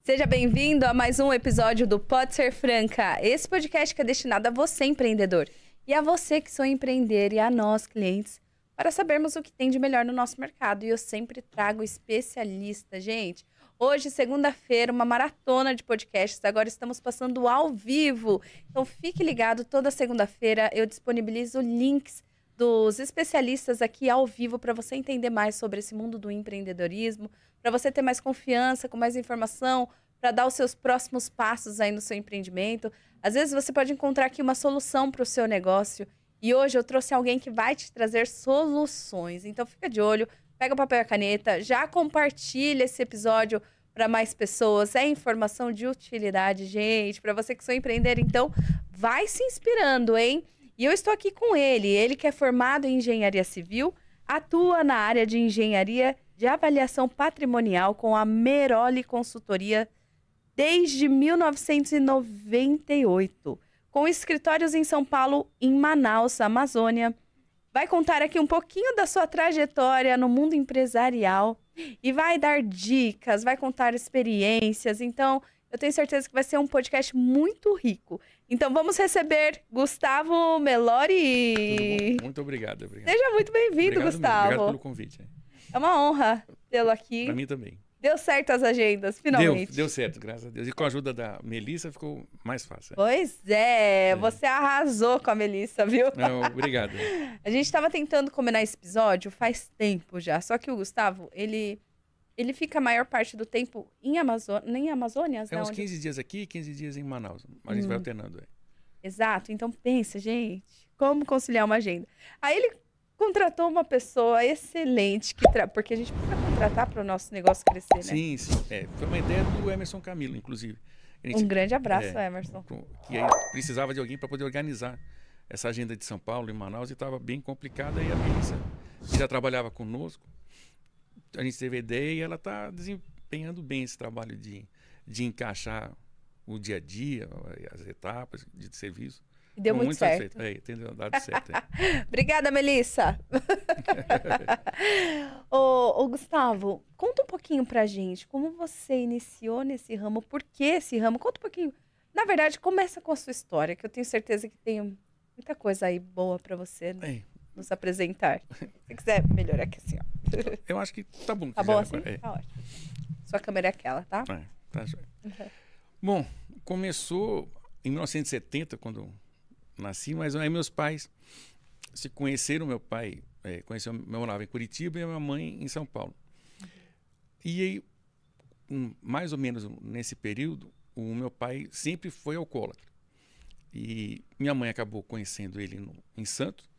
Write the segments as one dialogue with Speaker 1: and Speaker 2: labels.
Speaker 1: Seja bem-vindo a mais um episódio do Pode Ser Franca. Esse podcast que é destinado a você, empreendedor, e a você que sonha empreender e a nós, clientes, para sabermos o que tem de melhor no nosso mercado. E eu sempre trago especialista, gente. Hoje, segunda-feira, uma maratona de podcasts. Agora estamos passando ao vivo. Então, fique ligado. Toda segunda-feira eu disponibilizo links dos especialistas aqui ao vivo para você entender mais sobre esse mundo do empreendedorismo, para você ter mais confiança, com mais informação, para dar os seus próximos passos aí no seu empreendimento. Às vezes você pode encontrar aqui uma solução para o seu negócio. E hoje eu trouxe alguém que vai te trazer soluções. Então fica de olho, pega o papel e a caneta, já compartilha esse episódio para mais pessoas. É informação de utilidade, gente. Para você que sou empreender, então vai se inspirando, hein? E eu estou aqui com ele que é formado em engenharia civil, atua na área de engenharia de avaliação patrimonial com a Meroli Consultoria desde 1998, com escritórios em São Paulo e em Manaus, Amazônia. Vai contar aqui um pouquinho da sua trajetória no mundo empresarial e vai dar dicas, vai contar experiências. Então, eu tenho certeza que vai ser um podcast muito rico. Então, vamos receber Gustavo Melori.
Speaker 2: Muito obrigado.
Speaker 1: Seja muito bem-vindo, Gustavo.
Speaker 2: Obrigado pelo convite.
Speaker 1: É uma honra tê-lo aqui.
Speaker 2: Para mim também.
Speaker 1: Deu certo as agendas, finalmente.
Speaker 2: Deu certo, graças a Deus. E com a ajuda da Melissa ficou mais fácil.
Speaker 1: Pois é, você arrasou com a Melissa, viu?
Speaker 2: Não, obrigado.
Speaker 1: A gente estava tentando combinar esse episódio faz tempo já, só que o Gustavo, ele fica a maior parte do tempo em Amazônia?
Speaker 2: É uns 15 dias aqui, 15 dias em Manaus. A gente vai alternando.
Speaker 1: Exato, então pensa, gente, como conciliar uma agenda. Aí ele contratou uma pessoa excelente, porque a gente precisa contratar para o nosso negócio crescer, né?
Speaker 2: Sim. Foi uma ideia do Emerson Camilo, inclusive.
Speaker 1: Um grande abraço, Emerson.
Speaker 2: Que aí precisava de alguém para poder organizar essa agenda de São Paulo e Manaus e estava bem complicada. E a Melissa, que já trabalhava conosco, a gente teve a ideia e ela está desempenhando bem esse trabalho de encaixar o dia a dia, as etapas de serviço.
Speaker 1: E deu muito certo.
Speaker 2: Tem dado certo.
Speaker 1: Obrigada, Melissa. ô, Gustavo, conta um pouquinho pra gente como você iniciou nesse ramo, por que esse ramo? Conta um pouquinho. Na verdade, começa com a sua história, que eu tenho certeza que tem muita coisa aí boa pra você nos apresentar. Se você quiser melhorar aqui assim, ó.
Speaker 2: Eu acho que tá bom.
Speaker 1: Tá bom assim? Tá ótimo. Sua câmera é aquela, tá?
Speaker 2: Tá joia. Bom, começou em 1970, quando nasci, mas aí meus pais se conheceram. Meu pai morava em Curitiba e a minha mãe em São Paulo. E aí, mais ou menos nesse período, o meu pai sempre foi alcoólatra. E minha mãe acabou conhecendo ele em Santos,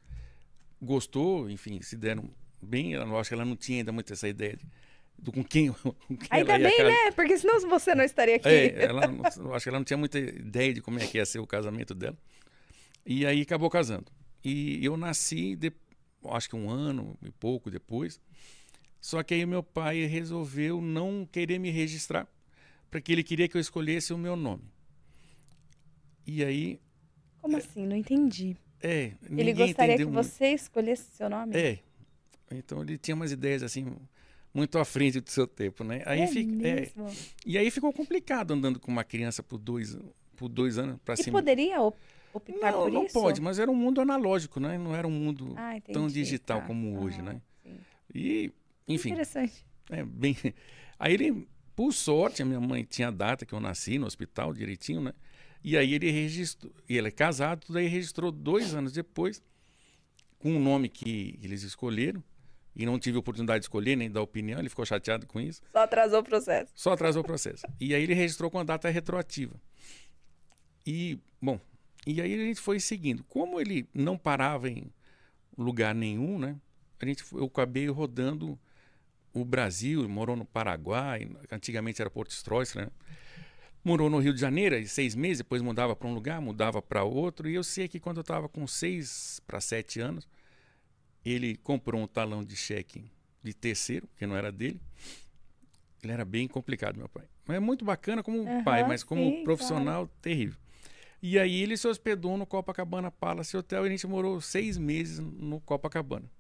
Speaker 2: gostou, enfim, se deram bem. Eu acho que ela não tinha ainda muito essa ideia com quem
Speaker 1: ainda
Speaker 2: ela ia
Speaker 1: bem, né? Porque senão você não estaria aqui.
Speaker 2: Eu acho que ela não tinha muita ideia de como é que ia ser o casamento dela. E aí acabou casando. E eu nasci, acho que um ano e pouco depois. Só que aí meu pai resolveu não querer me registrar, porque ele queria que eu escolhesse o meu nome. E aí...
Speaker 1: Como assim? Não entendi.
Speaker 2: Ele
Speaker 1: gostaria que você escolhesse seu nome?
Speaker 2: Então ele tinha umas ideias assim, muito à frente do seu tempo, né? Aí
Speaker 1: mesmo?
Speaker 2: E aí ficou complicado andando com uma criança por dois anos para cima.
Speaker 1: E poderia optar por isso?
Speaker 2: Não pode, mas era um mundo analógico, né? Não era um mundo tão digital como hoje, né?
Speaker 1: Sim.
Speaker 2: E, enfim.
Speaker 1: Interessante.
Speaker 2: Aí ele, por sorte, a minha mãe tinha a data que eu nasci no hospital direitinho, né? E aí ele registrou, e ele é casado, daí registrou 2 anos depois, com o nome que eles escolheram, e não tive oportunidade de escolher, nem dar opinião, ele ficou chateado com isso.
Speaker 1: Só atrasou o processo.
Speaker 2: E aí ele registrou com a data retroativa. E aí a gente foi seguindo. Como ele não parava em lugar nenhum, né? Eu acabei rodando o Brasil, morou no Paraguai, antigamente era Porto Stroessner, né? Morou no Rio de Janeiro, 6 meses, depois mudava para um lugar, mudava para outro. E eu sei que quando eu estava com 6 para 7 anos, ele comprou um talão de cheque de terceiro, que não era dele. Ele era bem complicado, meu pai. Mas é muito bacana como pai, mas como profissional, terrível. E aí ele se hospedou no Copacabana Palace Hotel e a gente morou 6 meses no Copacabana.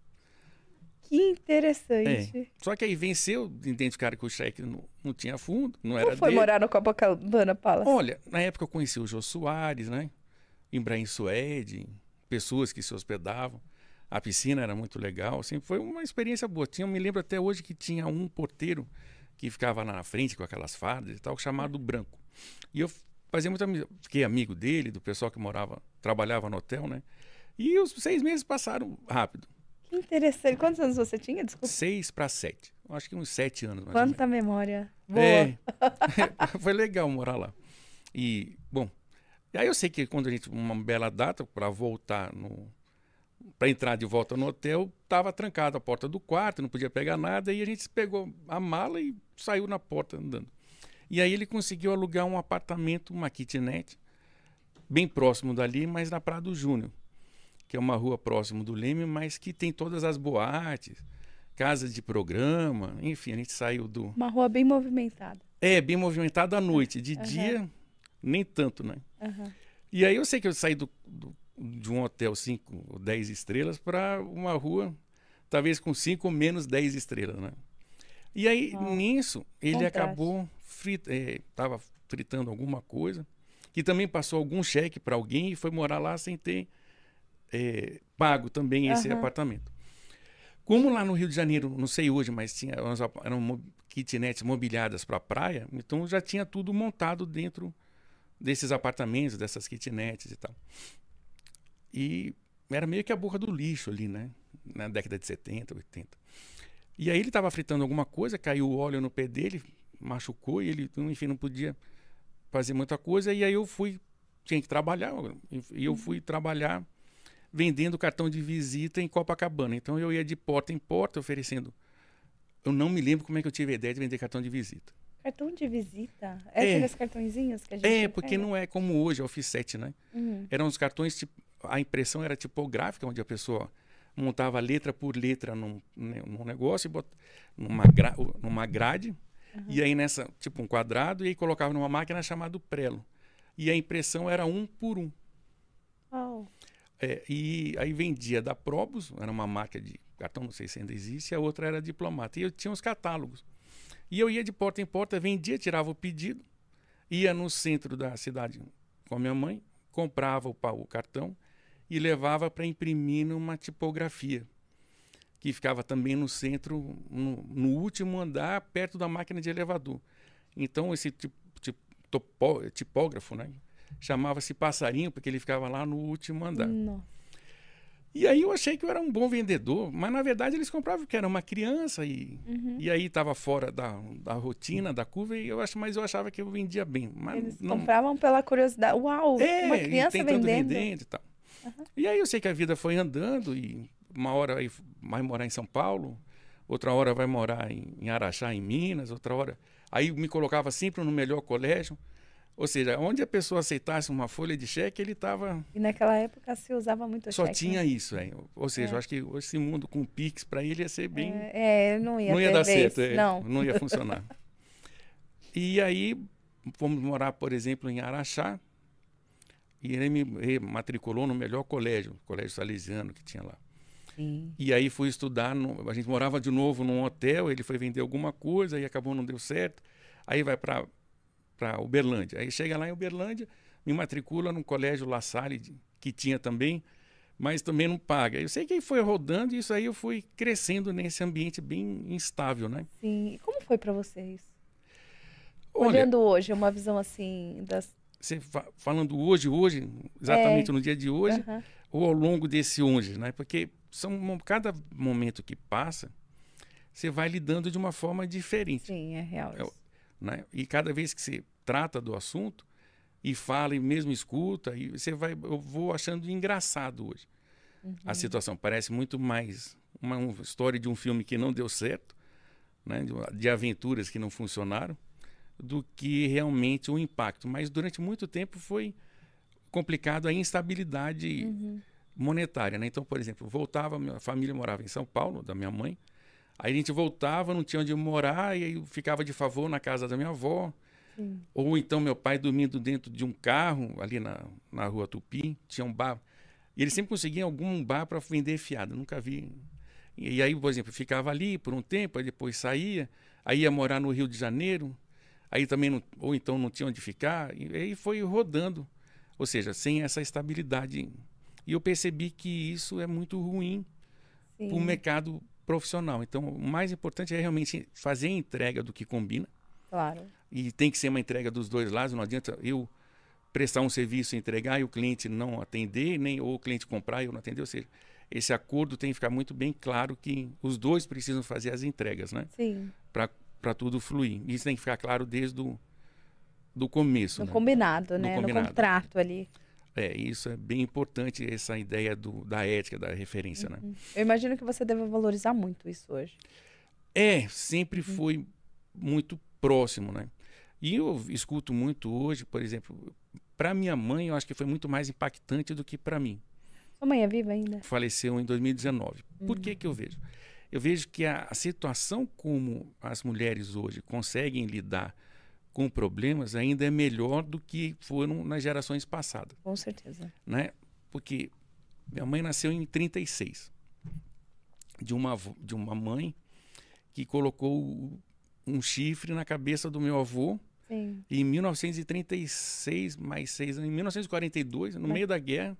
Speaker 1: Que interessante.
Speaker 2: Só que aí venceu, identificaram que o cheque não tinha fundo, não era
Speaker 1: Como foi
Speaker 2: dele.
Speaker 1: morar no Copacabana Palace?
Speaker 2: Olha, na época eu conheci o Jô Soares, né? Ibrahim Suede, pessoas que se hospedavam. A piscina era muito legal, sempre foi uma experiência boa. Me lembro até hoje que tinha um porteiro que ficava lá na frente com aquelas fardas e tal, chamado Branco. E eu fazia muita amizade, fiquei amigo dele, do pessoal que trabalhava no hotel, né? E os 6 meses passaram rápido.
Speaker 1: Que interessante. Quantos anos você tinha? Desculpa.
Speaker 2: 6 para 7. Acho que uns 7 anos mais ou menos.
Speaker 1: Quanta memória. Boa.
Speaker 2: É, foi legal morar lá. E, bom, aí eu sei que quando uma bela data para voltar para entrar de volta no hotel, estava trancada a porta do quarto, não podia pegar nada, e a gente pegou a mala e saiu na porta andando. E aí ele conseguiu alugar um apartamento, uma kitnet, bem próximo dali, mas na Prado Júnior, que é uma rua próximo do Leme, mas que tem todas as boates, casas de programa, enfim, a gente saiu do...
Speaker 1: Uma rua bem movimentada.
Speaker 2: Bem movimentada à noite, de dia nem tanto, né?
Speaker 1: Uhum.
Speaker 2: E aí eu sei que eu saí de um hotel 5 ou 10 estrelas para uma rua, talvez com 5 ou menos 10 estrelas, né? E aí, nisso, ele acabou estava fritando alguma coisa, que também passou algum cheque para alguém e foi morar lá sem ter pago também esse apartamento. Como lá no Rio de Janeiro, não sei hoje, mas eram kitnets mobiliadas para a praia, então já tinha tudo montado dentro desses apartamentos, dessas kitnets e tal. E era meio que a boca do lixo ali, né? Na década de 70, 80. E aí ele estava fritando alguma coisa, caiu o óleo no pé dele, machucou e ele, enfim, não podia fazer muita coisa. E aí tinha que trabalhar, e eu fui trabalhar vendendo cartão de visita em Copacabana. Então eu ia de porta em porta oferecendo. Eu não me lembro como é que eu tive a ideia de vender cartão de visita.
Speaker 1: Cartão de visita? Aqueles cartõezinhos que a gente
Speaker 2: porque não é como hoje, a Offset, né? Eram os cartões, a impressão era tipográfica, onde a pessoa montava letra por letra num negócio, numa grade, e aí nessa, tipo um quadrado, e aí colocava numa máquina chamada Prelo. E a impressão era 1 por 1.
Speaker 1: Oh.
Speaker 2: E aí vendia da Probus, era uma marca de cartão, não sei se ainda existe, e a outra era Diplomata. E eu tinha os catálogos. E eu ia de porta em porta, vendia, tirava o pedido, ia no centro da cidade com a minha mãe, comprava o cartão e levava para imprimir numa tipografia, que ficava também no centro, no último andar, perto da máquina de elevador. Então, esse tipógrafo, né, chamava-se Passarinho, porque ele ficava lá no último andar.
Speaker 1: Nossa.
Speaker 2: E aí eu achei que eu era um bom vendedor, mas na verdade eles compravam porque era uma criança e aí estava fora da rotina, da curva, mas eu achava que eu vendia bem. Mas
Speaker 1: eles compravam pela curiosidade. Uau, uma criança vendendo
Speaker 2: e tal. E aí eu sei que a vida foi andando e uma hora vai morar em São Paulo, outra hora vai morar em Araxá, em Minas, outra hora... Aí me colocava sempre no melhor colégio. Ou seja, onde a pessoa aceitasse uma folha de cheque, ele estava...
Speaker 1: E naquela época se usava muito cheque.
Speaker 2: Só tinha isso, Ou seja, eu acho que esse mundo com Pix, para ele ia ser bem...
Speaker 1: não ia
Speaker 2: dar certo,
Speaker 1: não
Speaker 2: ia funcionar. E aí, fomos morar, por exemplo, em Araxá, e ele me matriculou no melhor colégio, o Colégio Salesiano que tinha lá.
Speaker 1: Sim.
Speaker 2: E aí fui estudar, a gente morava de novo num hotel, ele foi vender alguma coisa, e acabou não deu certo. Aí vai para Uberlândia. Aí chega lá em Uberlândia, me matricula num colégio La Salle, que tinha também, mas também não paga. Eu sei que aí foi rodando e isso aí eu fui crescendo nesse ambiente bem instável, né?
Speaker 1: Sim. E como foi para vocês?
Speaker 2: Olha,
Speaker 1: olhando hoje, uma visão assim das...
Speaker 2: Você falando hoje, exatamente no dia de hoje, ou ao longo desse hoje, né? Porque cada momento que passa, você vai lidando de uma forma diferente.
Speaker 1: Sim, é real isso.
Speaker 2: Né? E cada vez que você trata do assunto e fala e mesmo escuta, e eu vou achando engraçado hoje. A situação parece muito mais uma história de um filme que não deu certo, né? De aventuras que não funcionaram, do que realmente o impacto. Mas durante muito tempo foi complicado a instabilidade monetária, né? Então, por exemplo, minha família morava em São Paulo, da minha mãe. Aí a gente voltava, não tinha onde morar, e aí eu ficava de favor na casa da minha avó.
Speaker 1: Sim.
Speaker 2: Ou então meu pai dormindo dentro de um carro, ali na rua Tupi, tinha um bar. E eles sempre conseguiam algum bar para vender fiado, nunca vi. E aí, por exemplo, ficava ali por um tempo, aí depois saía, aí ia morar no Rio de Janeiro, aí também não, ou então não tinha onde ficar, e aí foi rodando, ou seja, sem essa estabilidade. E eu percebi que isso é muito ruim para o mercado profissional. Então, o mais importante é realmente fazer a entrega do que combina.
Speaker 1: Claro.
Speaker 2: E tem que ser uma entrega dos dois lados, não adianta eu prestar um serviço e entregar e o cliente não atender, nem ou o cliente comprar e eu não atender, ou seja, esse acordo tem que ficar muito bem claro que os dois precisam fazer as entregas, né?
Speaker 1: Sim.
Speaker 2: Para tudo fluir. Isso tem que ficar claro desde do começo.
Speaker 1: No
Speaker 2: né?
Speaker 1: combinado, né?
Speaker 2: Combinado.
Speaker 1: No contrato ali.
Speaker 2: Isso é bem importante, essa ideia da ética, da referência, né?
Speaker 1: Eu imagino que você deve valorizar muito isso hoje.
Speaker 2: Sempre foi muito próximo, né? E eu escuto muito hoje, por exemplo, para minha mãe, eu acho que foi muito mais impactante do que para mim.
Speaker 1: Sua mãe é viva ainda?
Speaker 2: Faleceu em 2019. Por que eu vejo? Eu vejo que a situação como as mulheres hoje conseguem lidar com problemas ainda é melhor do que foram nas gerações passadas.
Speaker 1: Com certeza.
Speaker 2: Né? Porque minha mãe nasceu em 36, de uma mãe que colocou um chifre na cabeça do meu avô.
Speaker 1: Sim.
Speaker 2: E em 1936, mais 6 anos, em 1942, no meio da guerra,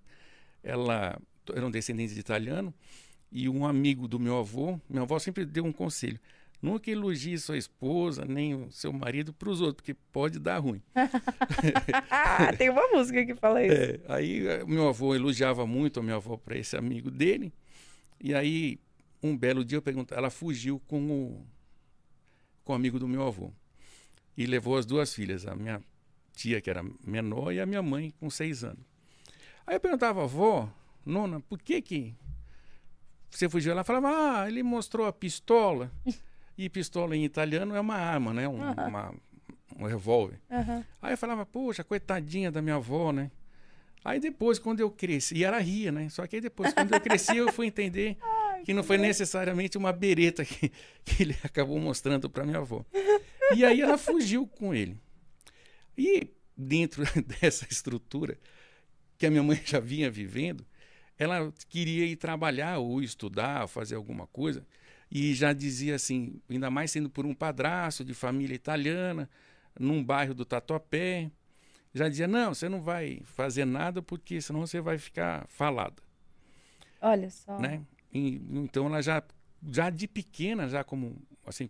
Speaker 2: ela era um descendente de italiano, e um amigo do meu avô sempre deu um conselho: nunca elogie sua esposa, nem o seu marido para os outros, porque pode dar ruim.
Speaker 1: Tem uma música que fala isso.
Speaker 2: Aí meu avô elogiava muito a minha avó para esse amigo dele, e aí um belo dia eu perguntei, ela fugiu com o amigo do meu avô. E levou as duas filhas, a minha tia, que era menor, e a minha mãe, com 6 anos. Aí eu perguntava, avó, nona, por que você fugiu? Ela falava, ele mostrou a pistola. E pistola em italiano é uma arma, né? Um revólver. Aí eu falava, poxa, coitadinha da minha avó, né? Aí depois, quando eu cresci, e ela ria, né? Só que aí depois, quando eu cresci, eu fui entender que não foi necessariamente uma bereta que ele acabou mostrando para minha avó. E aí ela fugiu com ele. E dentro dessa estrutura que a minha mãe já vinha vivendo, ela queria ir trabalhar ou estudar, fazer alguma coisa, e já dizia assim, ainda mais sendo por um padrasto de família italiana, num bairro do Tatuapé, já dizia, não, você não vai fazer nada porque senão você vai ficar falada.
Speaker 1: Olha só.
Speaker 2: Né? Então ela já de pequena, já como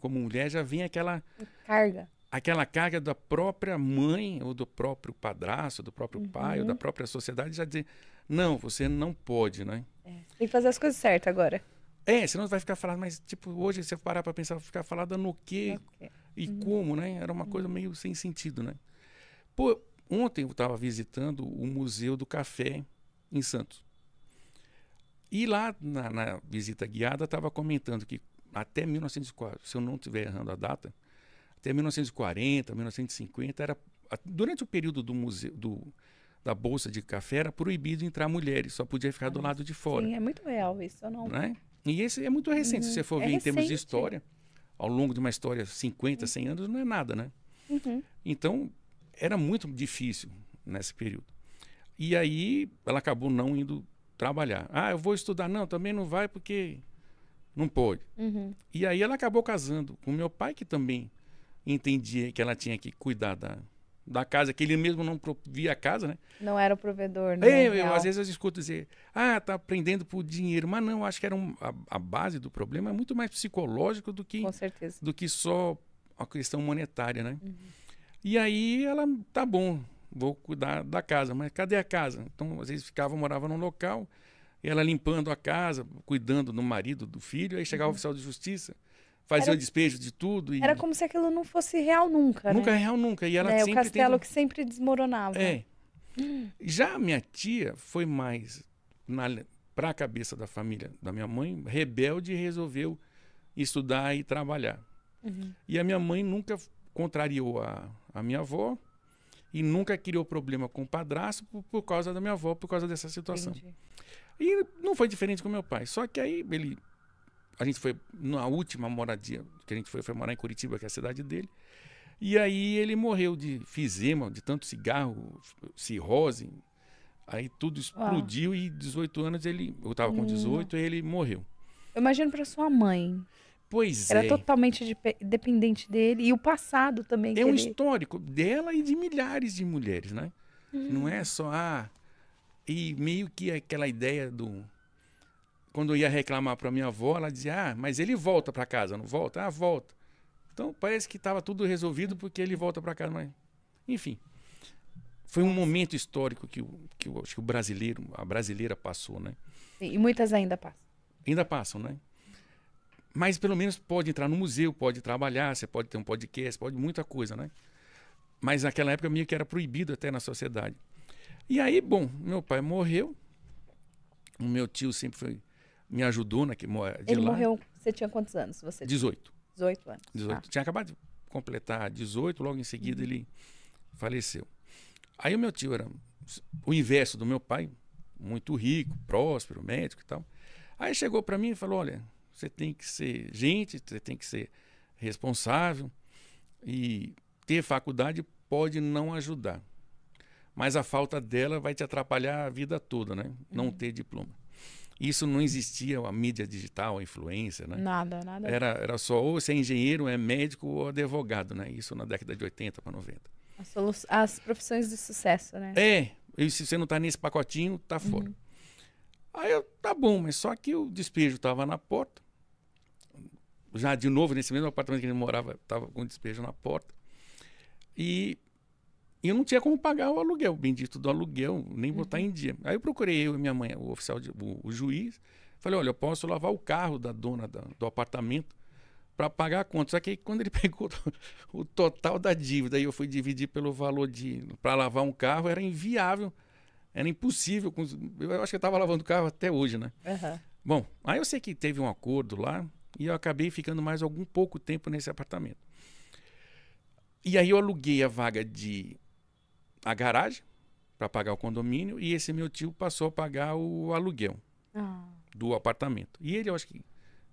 Speaker 2: mulher, já vinha aquela carga da própria mãe, ou do próprio padrasto, do próprio pai, ou da própria sociedade, já dizer, não, você não pode, né?
Speaker 1: Tem que fazer as coisas certas agora.
Speaker 2: Senão você vai ficar falando, mas tipo, hoje você parar para pensar, ficar falada no quê e como, né? Era uma coisa meio sem sentido, né? Pô, ontem eu estava visitando o Museu do Café em Santos. E lá na visita guiada estava comentando que até 1940, se eu não estiver errando a data, até 1940, 1950, durante o período do museu, da Bolsa de Café, era proibido entrar mulheres, só podia ficar do lado de fora.
Speaker 1: Sim, é muito real isso, não?
Speaker 2: Né? E esse é muito recente, se você for ver em termos de história, ao longo de uma história 50, 100 anos, não é nada, né? Então, era muito difícil nesse período. E aí, ela acabou não indo trabalhar. Eu vou estudar. Não, também não vai porque não pode. E aí ela acabou casando com meu pai, que também entendia que ela tinha que cuidar da casa, que ele mesmo não provia a casa, né?
Speaker 1: Não era o provedor, né?
Speaker 2: Às vezes eu escuto dizer, tá aprendendo por dinheiro. Mas não, acho que era a base do problema é muito mais psicológico do que,
Speaker 1: com certeza,
Speaker 2: do que só a questão monetária, né? E aí ela, tá bom, vou cuidar da casa, mas cadê a casa? Então, às vezes morava num local, e ela limpando a casa, cuidando do marido, do filho, aí chegava o oficial de justiça, fazia o despejo de tudo.
Speaker 1: Era como se aquilo não fosse real nunca,
Speaker 2: nunca
Speaker 1: né?
Speaker 2: Real nunca. E ela sempre
Speaker 1: o castelo que sempre desmoronava.
Speaker 2: Já a minha tia foi mais, para a cabeça da família da minha mãe, rebelde, e resolveu estudar e trabalhar. E a minha mãe nunca contrariou a minha avó, e nunca criou problema com o padrasto por causa da minha avó, por causa dessa situação.
Speaker 1: Entendi.
Speaker 2: E não foi diferente com meu pai. Só que aí a gente foi, na última moradia que a gente foi morar em Curitiba, que é a cidade dele. E aí ele morreu de enfisema, de tanto cigarro, cirrose. Aí tudo explodiu e 18 anos eu estava com 18 e ele morreu.
Speaker 1: Eu imagino para sua mãe.
Speaker 2: Pois
Speaker 1: Era
Speaker 2: é.
Speaker 1: totalmente dependente dele. E o passado também.
Speaker 2: É um histórico dela e de milhares de mulheres, né? Não é só... E meio que aquela ideia do... Quando eu ia reclamar para minha avó, ela dizia, mas ele volta para casa, não volta? Volta. Então, parece que estava tudo resolvido porque ele volta para casa. Mas... Enfim, foi um momento histórico que eu acho que a brasileira passou, né?
Speaker 1: Sim, e muitas ainda passam.
Speaker 2: Ainda passam, né? Mas pelo menos pode entrar no museu, pode trabalhar, você pode ter um podcast, pode muita coisa, né? Mas naquela época meio que era proibido até na sociedade. E aí, bom, meu pai morreu. O meu tio sempre me ajudou de
Speaker 1: Ele
Speaker 2: lá.
Speaker 1: morreu, você tinha quantos anos?
Speaker 2: 18.
Speaker 1: 18 anos.
Speaker 2: 18. Tinha acabado de completar 18, logo em seguida ele faleceu. Aí o meu tio era o inverso do meu pai, muito rico, próspero, médico e tal. Aí chegou para mim e falou, olha, você tem que ser gente, você tem que ser responsável e ter faculdade pode não ajudar. Mas a falta dela vai te atrapalhar a vida toda, né? Não ter diploma. Isso não existia, a mídia digital, a influência, né?
Speaker 1: Nada.
Speaker 2: Era só ou você é engenheiro, é médico ou advogado, né? Isso na década de 80 para 90.
Speaker 1: As profissões de sucesso, né?
Speaker 2: E se você não tá nesse pacotinho, tá fora. Aí eu, tá bom, mas só que o despejo tava na porta. Já de novo, nesse mesmo apartamento que ele morava, tava com o despejo na porta. E eu não tinha como pagar o aluguel, o bendito do aluguel, nem botar em dia. Aí eu procurei eu e minha mãe, o oficial, o juiz. Falei, olha, eu posso lavar o carro da dona do apartamento para pagar a conta. Só que aí, quando ele pegou o total da dívida, aí eu fui dividir pelo valor para lavar um carro, era inviável, era impossível. Eu acho que eu estava lavando o carro até hoje, né? Bom, aí eu sei que teve um acordo lá e eu acabei ficando mais pouco tempo nesse apartamento. E aí eu aluguei a vaga a garagem para pagar o condomínio e esse meu tio passou a pagar o aluguel do apartamento. E ele, eu acho que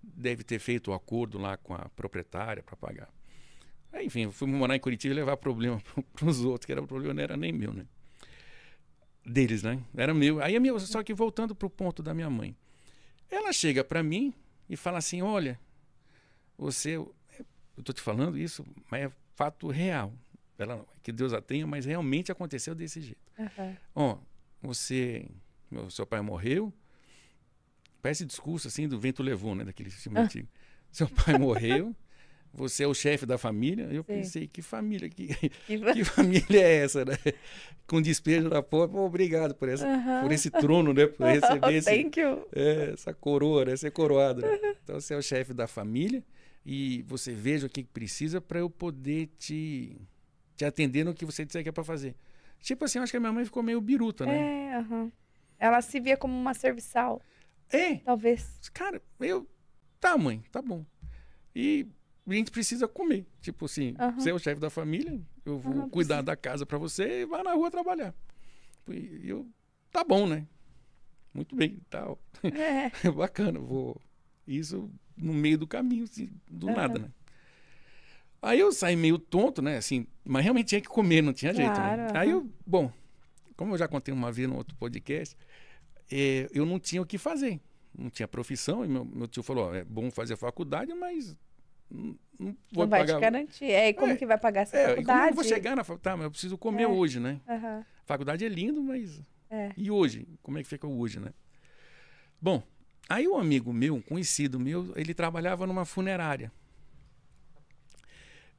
Speaker 2: deve ter feito o acordo lá com a proprietária para pagar. Aí, enfim, eu fui morar em Curitiba e levar problema para os outros, que o problema não era nem meu, né? Deles, né? Era meu. Aí só que voltando para o ponto da minha mãe. Ela chega para mim e fala assim, olha, eu tô te falando isso, mas é fato real. Que Deus a tenha, mas realmente aconteceu desse jeito. Ó, seu pai morreu, parece discurso assim do Vento Levou, né? Daquele filme antigo. Seu pai morreu, você é o chefe da família. Eu pensei, que família, que família é essa, né? Com despejo na porta, obrigado por esse trono, né? Por receber essa coroa, né? Ser coroado. Né? Então você é o chefe da família e você veja o que precisa para eu poder te atender no que você disser que é para fazer. Tipo assim, eu acho que a minha mãe ficou meio biruta, né?
Speaker 1: Ela se via como uma serviçal. Talvez.
Speaker 2: Cara, tá, mãe, tá bom. E a gente precisa comer. Tipo assim, você é o chefe da família, eu vou cuidar da casa para você e vai na rua trabalhar. E tá bom, né? Muito bem, tal. Bacana, isso no meio do caminho, assim, do nada, né? Aí eu saí meio tonto, né? Assim, mas realmente tinha que comer, não tinha jeito. Né? Aí como eu já contei uma vez no outro podcast, eu não tinha o que fazer. Não tinha profissão. E meu tio falou, é bom fazer faculdade, mas não vou
Speaker 1: vai
Speaker 2: pagar.
Speaker 1: Te garantir. E como que vai pagar essa faculdade?
Speaker 2: E como eu vou chegar na faculdade? Mas eu preciso comer hoje, né? Faculdade é lindo, mas... E hoje? Como é que fica hoje, né? Bom, aí um amigo meu, um conhecido meu, ele trabalhava numa funerária.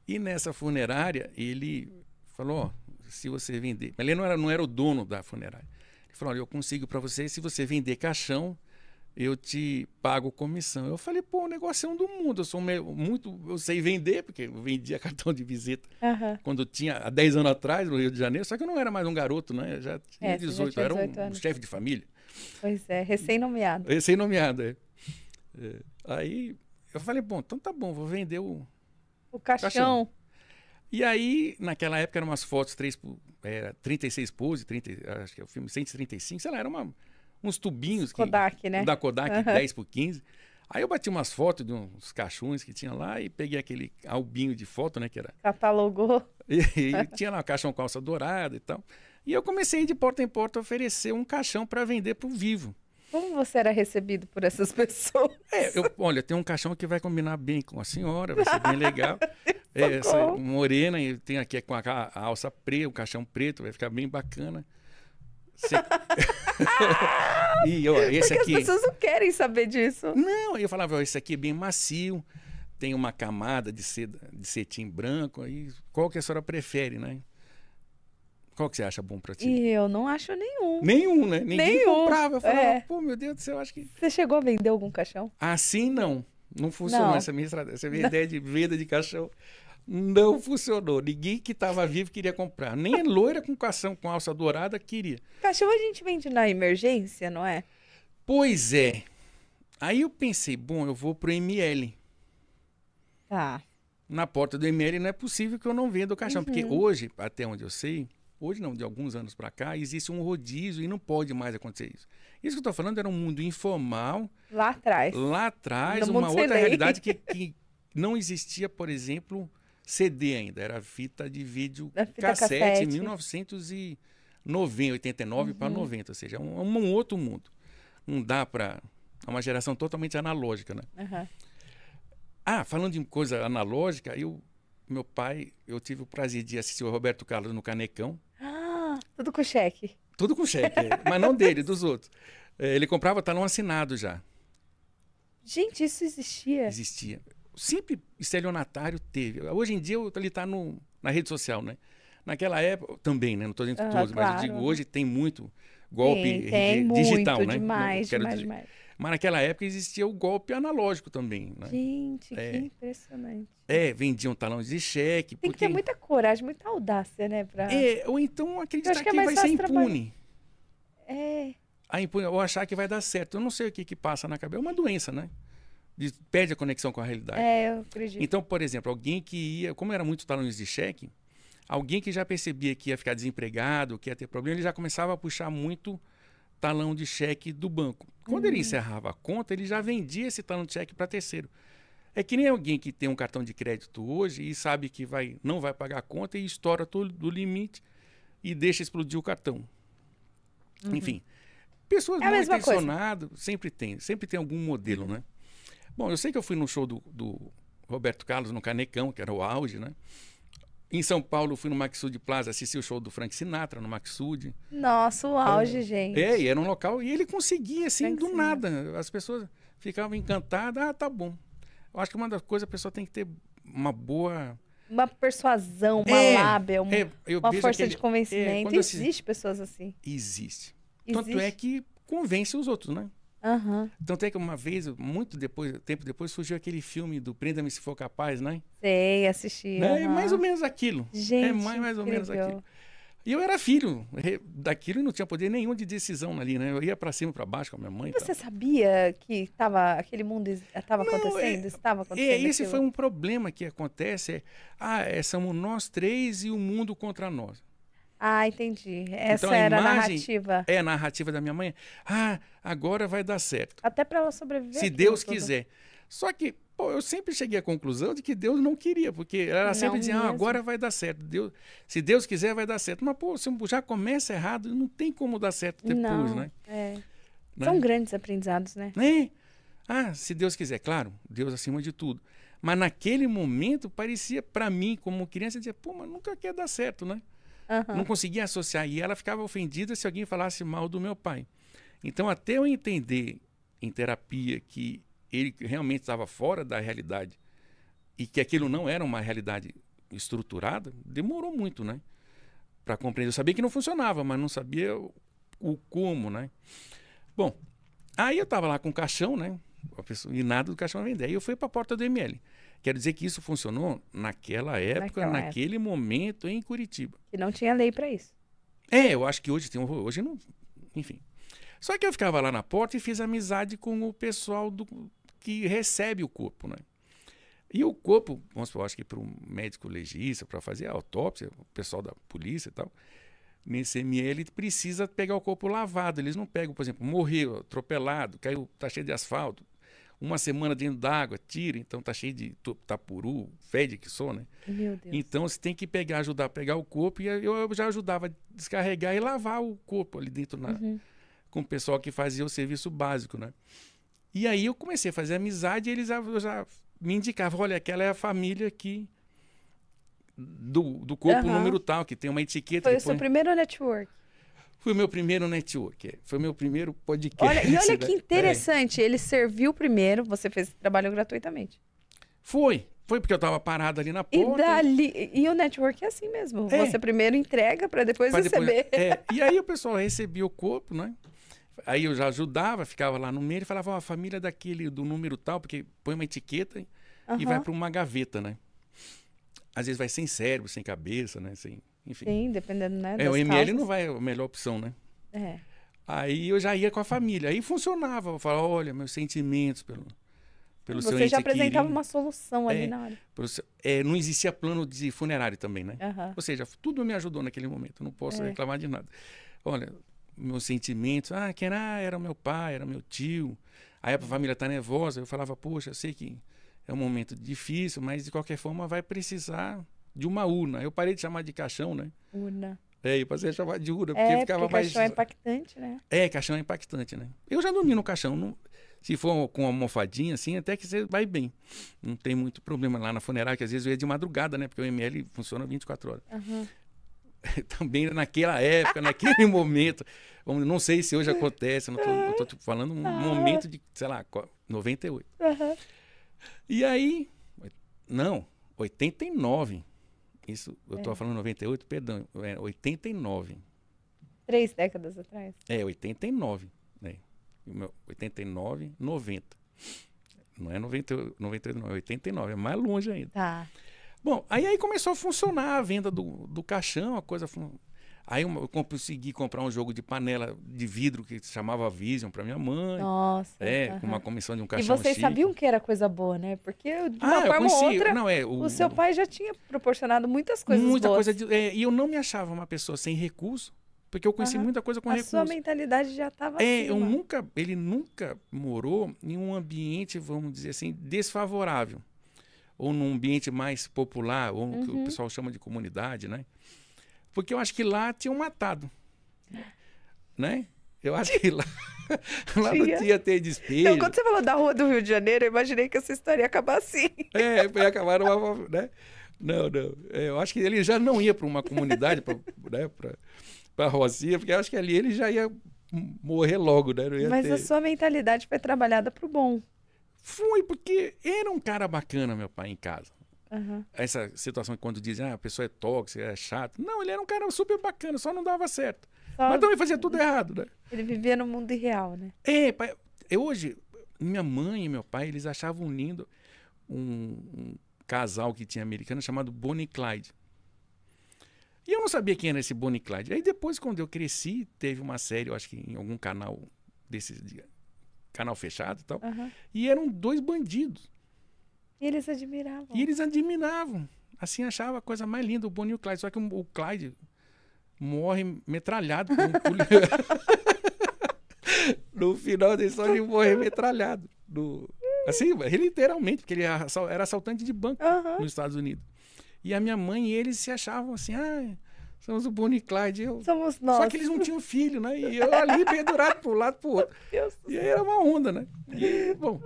Speaker 2: E nessa funerária, ele falou, se você vender... Ele não era o dono da funerária. Ele falou, olha, eu consigo para você, se você vender caixão, eu te pago comissão. Eu falei, pô, o negócio é um do mundo. Eu sei vender, porque eu vendia cartão de visita quando tinha, há 10 anos atrás, no Rio de Janeiro. Só que eu não era mais um garoto, né? Eu já tinha 18, eu era um chefe de família.
Speaker 1: Pois é, recém-nomeado.
Speaker 2: Recém-nomeado, Aí eu falei, bom, então tá bom, vou vender o
Speaker 1: caixão.
Speaker 2: E aí, naquela época, eram umas fotos 36 pose, acho que é o filme 135, sei lá, eram uns tubinhos.
Speaker 1: Kodak, né?
Speaker 2: Da Kodak, 10x15. Aí eu bati umas fotos de uns caixões que tinha lá e peguei aquele albinho de foto, né? Que era...
Speaker 1: Catalogou.
Speaker 2: E tinha lá um caixão calça dourada e tal. E eu comecei de porta em porta a oferecer um caixão para vender para o vivo.
Speaker 1: Como você era recebido por essas pessoas?
Speaker 2: Olha, tem um caixão que vai combinar bem com a senhora, vai ser bem legal. Essa morena, e tem aqui com a alça preta, o caixão preto, vai ficar bem bacana. E, ó, esse aqui...
Speaker 1: as pessoas não querem saber disso.
Speaker 2: Não, eu falava, ó, esse aqui é bem macio, tem uma camada de cetim branco, aí qual que a senhora prefere, né? Qual que você acha bom pra ti?
Speaker 1: E eu não acho nenhum.
Speaker 2: Nenhum, né? Ninguém comprava. Eu falava, pô, meu Deus do céu, acho que...
Speaker 1: Você chegou a vender algum caixão?
Speaker 2: Assim, não. Não funcionou essa minha estratégia. Essa minha ideia de venda de caixão não funcionou. Ninguém que estava vivo queria comprar. Nem a loira com caixão, com alça dourada queria.
Speaker 1: Caixão a gente vende na emergência, não é?
Speaker 2: Pois é. Aí eu pensei, bom, eu vou pro ML.
Speaker 1: Tá.
Speaker 2: Na porta do ML não é possível que eu não venda o caixão. Porque hoje, até onde eu sei... Hoje não, de alguns anos para cá, existe um rodízio e não pode mais acontecer isso. Isso que eu estou falando era um mundo informal.
Speaker 1: Lá atrás.
Speaker 2: Lá atrás,
Speaker 1: No
Speaker 2: uma
Speaker 1: mundo sem
Speaker 2: outra
Speaker 1: lei.
Speaker 2: realidade que não existia, por exemplo, CD ainda. Era fita de vídeo cassete, 1990, 89 para 90. Ou seja, um outro mundo. Não dá para... É uma geração totalmente analógica, né? Falando de coisa analógica, meu pai, eu tive o prazer de assistir o Roberto Carlos no Canecão.
Speaker 1: Tudo com cheque.
Speaker 2: Tudo com cheque, mas não dele, dos outros. Ele comprava talão assinado já.
Speaker 1: Gente, isso existia?
Speaker 2: Existia. Sempre estelionatário teve. Hoje em dia ele está na rede social, né? Naquela época, também, né? Não estou dizendo todos,
Speaker 1: claro.
Speaker 2: mas eu digo, hoje tem muito golpe
Speaker 1: tem
Speaker 2: digital,
Speaker 1: muito,
Speaker 2: né?
Speaker 1: Demais.
Speaker 2: Mas naquela época existia o golpe analógico também, né?
Speaker 1: Gente, que impressionante.
Speaker 2: Vendiam talões de cheque.
Speaker 1: Tem que ter muita coragem, muita audácia, né?
Speaker 2: Ou então acreditar que vai ser impune. Ou achar que vai dar certo. Eu não sei o que passa na cabeça. É uma doença, né? Perde a conexão com a realidade.
Speaker 1: Eu acredito.
Speaker 2: Então, por exemplo, alguém que ia... Como era muito talões de cheque, alguém que já percebia que ia ficar desempregado, que ia ter problema, ele já começava a puxar muito talão de cheque do banco. Quando ele encerrava a conta, ele já vendia esse talão de cheque para terceiro. É que nem alguém que tem um cartão de crédito hoje e sabe que não vai pagar a conta e estoura todo o limite e deixa explodir o cartão. Enfim, pessoas mal intencionadas sempre tem algum modelo, né? Bom, eu sei que eu fui no show do Roberto Carlos no Canecão, que era o auge, né? Em São Paulo, eu fui no Maxud Plaza, assisti o show do Frank Sinatra no Maxud.
Speaker 1: Nossa, o auge, gente.
Speaker 2: E era um local, e ele conseguia, assim, do nada. As pessoas ficavam encantadas, tá bom. Eu acho que uma das coisas, a pessoa tem que ter uma boa...
Speaker 1: Uma persuasão, uma lábia, uma força de convencimento. Existe pessoas assim.
Speaker 2: Existe. Tanto é que convence os outros, né? Tanto é que uma vez, tempo depois, surgiu aquele filme do Prenda-me Se For Capaz, né?
Speaker 1: Sei, assisti.
Speaker 2: É mais ou menos aquilo.
Speaker 1: Gente,
Speaker 2: mais ou menos aquilo. E eu era filho daquilo e não tinha poder nenhum de decisão ali, né? Eu ia pra cima e pra baixo com a minha mãe.
Speaker 1: Você sabia que aquele mundo estava acontecendo? Estava acontecendo
Speaker 2: esse foi um problema que acontece. Somos nós três e o mundo contra nós.
Speaker 1: Entendi. Essa era a narrativa.
Speaker 2: É a narrativa da minha mãe. Agora vai dar certo.
Speaker 1: Até para ela sobreviver.
Speaker 2: Se Deus quiser. Só que, eu sempre cheguei à conclusão de que Deus não queria, porque ela sempre dizia, agora vai dar certo. Se Deus quiser, vai dar certo. Mas, se já começa errado, não tem como dar certo depois, né?
Speaker 1: São grandes aprendizados, né?
Speaker 2: Se Deus quiser, claro, Deus acima de tudo. Mas naquele momento, parecia para mim, como criança, dizer, mas nunca quer dar certo, né? Não conseguia associar. E ela ficava ofendida se alguém falasse mal do meu pai. Então, até eu entender em terapia que ele realmente estava fora da realidade e que aquilo não era uma realidade estruturada, demorou muito, né? Para compreender. Eu sabia que não funcionava, mas não sabia o como, né? Bom, aí eu estava lá com o caixão, né? E nada do caixão a vender. Aí eu fui para a porta do ML. Quero dizer que isso funcionou naquela época, naquele momento em Curitiba.
Speaker 1: E não tinha lei para isso.
Speaker 2: Eu acho que hoje tem. Hoje não. Enfim. Só que eu ficava lá na porta e fiz amizade com o pessoal que recebe o corpo, né? E o corpo, vamos supor, acho que para um médico legista, para fazer a autópsia, o pessoal da polícia e tal, nesse ML precisa pegar o corpo lavado. Eles não pegam, por exemplo, morreu, atropelado, caiu, tá cheio de asfalto. Uma semana dentro d'água, tira, então tá cheio de tapuru, fede que sou, né?
Speaker 1: Meu Deus.
Speaker 2: Então você tem que ajudar a pegar o corpo, e eu já ajudava a descarregar e lavar o corpo ali dentro. com o pessoal que fazia o serviço básico, né? E aí eu comecei a fazer amizade e eles já me indicavam, olha, aquela é a família que do corpo número tal, que tem uma etiqueta.
Speaker 1: Foi o seu primeiro network.
Speaker 2: Foi o meu primeiro network, foi o meu primeiro podcast.
Speaker 1: Olha que interessante, ele serviu primeiro, você fez esse trabalho gratuitamente.
Speaker 2: Foi porque eu estava parado ali na porta.
Speaker 1: E o network é assim mesmo, você primeiro entrega para depois receber.
Speaker 2: E aí o pessoal recebia o corpo, né? Aí eu já ajudava, ficava lá no meio e falava, a família daquele do número tal, porque põe uma etiqueta e vai para uma gaveta, né? Às vezes vai sem cérebro, sem cabeça, né? Enfim.
Speaker 1: Sim, dependendo, né?
Speaker 2: O ML não vai a melhor opção, né? Aí eu já ia com a família. Aí funcionava. Eu falava, olha, meus sentimentos pelo seu ente
Speaker 1: Você já apresentava
Speaker 2: querido.
Speaker 1: uma solução ali na hora.
Speaker 2: Não existia plano de funerário também, né?
Speaker 1: Uhum.
Speaker 2: Ou seja, tudo me ajudou naquele momento. Eu não posso reclamar de nada. Olha, meus sentimentos. Quem era meu pai, era meu tio. Aí a família tá nervosa. Eu falava, poxa, eu sei que é um momento difícil, mas de qualquer forma vai precisar de uma urna. Eu parei de chamar de caixão, né?
Speaker 1: Urna.
Speaker 2: Eu passei a chamar de urna, porque ficava mais...
Speaker 1: caixão é impactante, né?
Speaker 2: Caixão é impactante, né? Eu já dormi no caixão. Não... Se for com uma almofadinha, assim, até que você vai bem. Não tem muito problema lá na funerária, que às vezes eu ia de madrugada, né? Porque o ML funciona 24 horas.
Speaker 1: Uhum.
Speaker 2: Também naquela época, naquele momento. Não sei se hoje acontece, não tô falando um momento de, sei lá, 98.
Speaker 1: Uhum.
Speaker 2: E aí... Não, 89. Isso, eu tô falando 98, perdão, 89.
Speaker 1: 3 décadas atrás?
Speaker 2: 89, né? 89, 90. Não é 98, não, é 89, é mais longe ainda.
Speaker 1: Tá.
Speaker 2: Bom, aí começou a funcionar a venda do caixão, a coisa... Aí eu consegui comprar um jogo de panela de vidro que se chamava Vision para minha mãe.
Speaker 1: Nossa.
Speaker 2: Com uma comissão de um caixão
Speaker 1: E vocês
Speaker 2: chique.
Speaker 1: sabiam que era coisa boa, né? Porque de uma forma ou outra, o seu pai já tinha proporcionado muitas coisas boas.
Speaker 2: E eu não me achava uma pessoa sem recurso, porque eu conheci muita coisa com recurso.
Speaker 1: A sua mentalidade já estava assim.
Speaker 2: Ele nunca morou em um ambiente, vamos dizer assim, desfavorável. Ou num ambiente mais popular, ou que o pessoal chama de comunidade, né? Porque eu acho que lá tinham matado, né? Eu acho que lá não tinha ter despejo.
Speaker 1: Então, quando você falou da rua do Rio de Janeiro, eu imaginei que essa história ia acabar assim.
Speaker 2: Ia acabar numa... Né? Não. Eu acho que ele já não ia para uma comunidade, para a Rocinha, porque eu acho que ali ele já ia morrer logo, né?
Speaker 1: Mas a sua mentalidade foi trabalhada para o bom.
Speaker 2: Foi, porque era um cara bacana, meu pai, em casa.
Speaker 1: Uhum.
Speaker 2: Essa situação quando dizem, a pessoa é tóxica, é chata. Não, ele era um cara super bacana, só não dava certo. Mas também fazia tudo errado, né?
Speaker 1: Ele vivia no mundo irreal, né?
Speaker 2: Pai, hoje, minha mãe e meu pai, eles achavam lindo um casal que tinha americano chamado Bonnie e Clyde. E eu não sabia quem era esse Bonnie e Clyde. Aí depois, quando eu cresci, teve uma série, eu acho que em algum canal desses, canal fechado e tal, e eram 2 bandidos.
Speaker 1: E eles admiravam.
Speaker 2: E eles admiravam. Assim, achava a coisa mais linda, o Bonnie e o Clyde. Só que o Clyde morre metralhado. No final da história, ele morre metralhado. Assim, literalmente, porque ele era assaltante de banco nos Estados Unidos. E a minha mãe e eles se achavam assim, somos o Bonnie e Clyde.
Speaker 1: Somos nós.
Speaker 2: Só que eles não tinham filho, né? E eu ali pendurado para um lado e para o outro. E aí era uma onda, né? E, bom...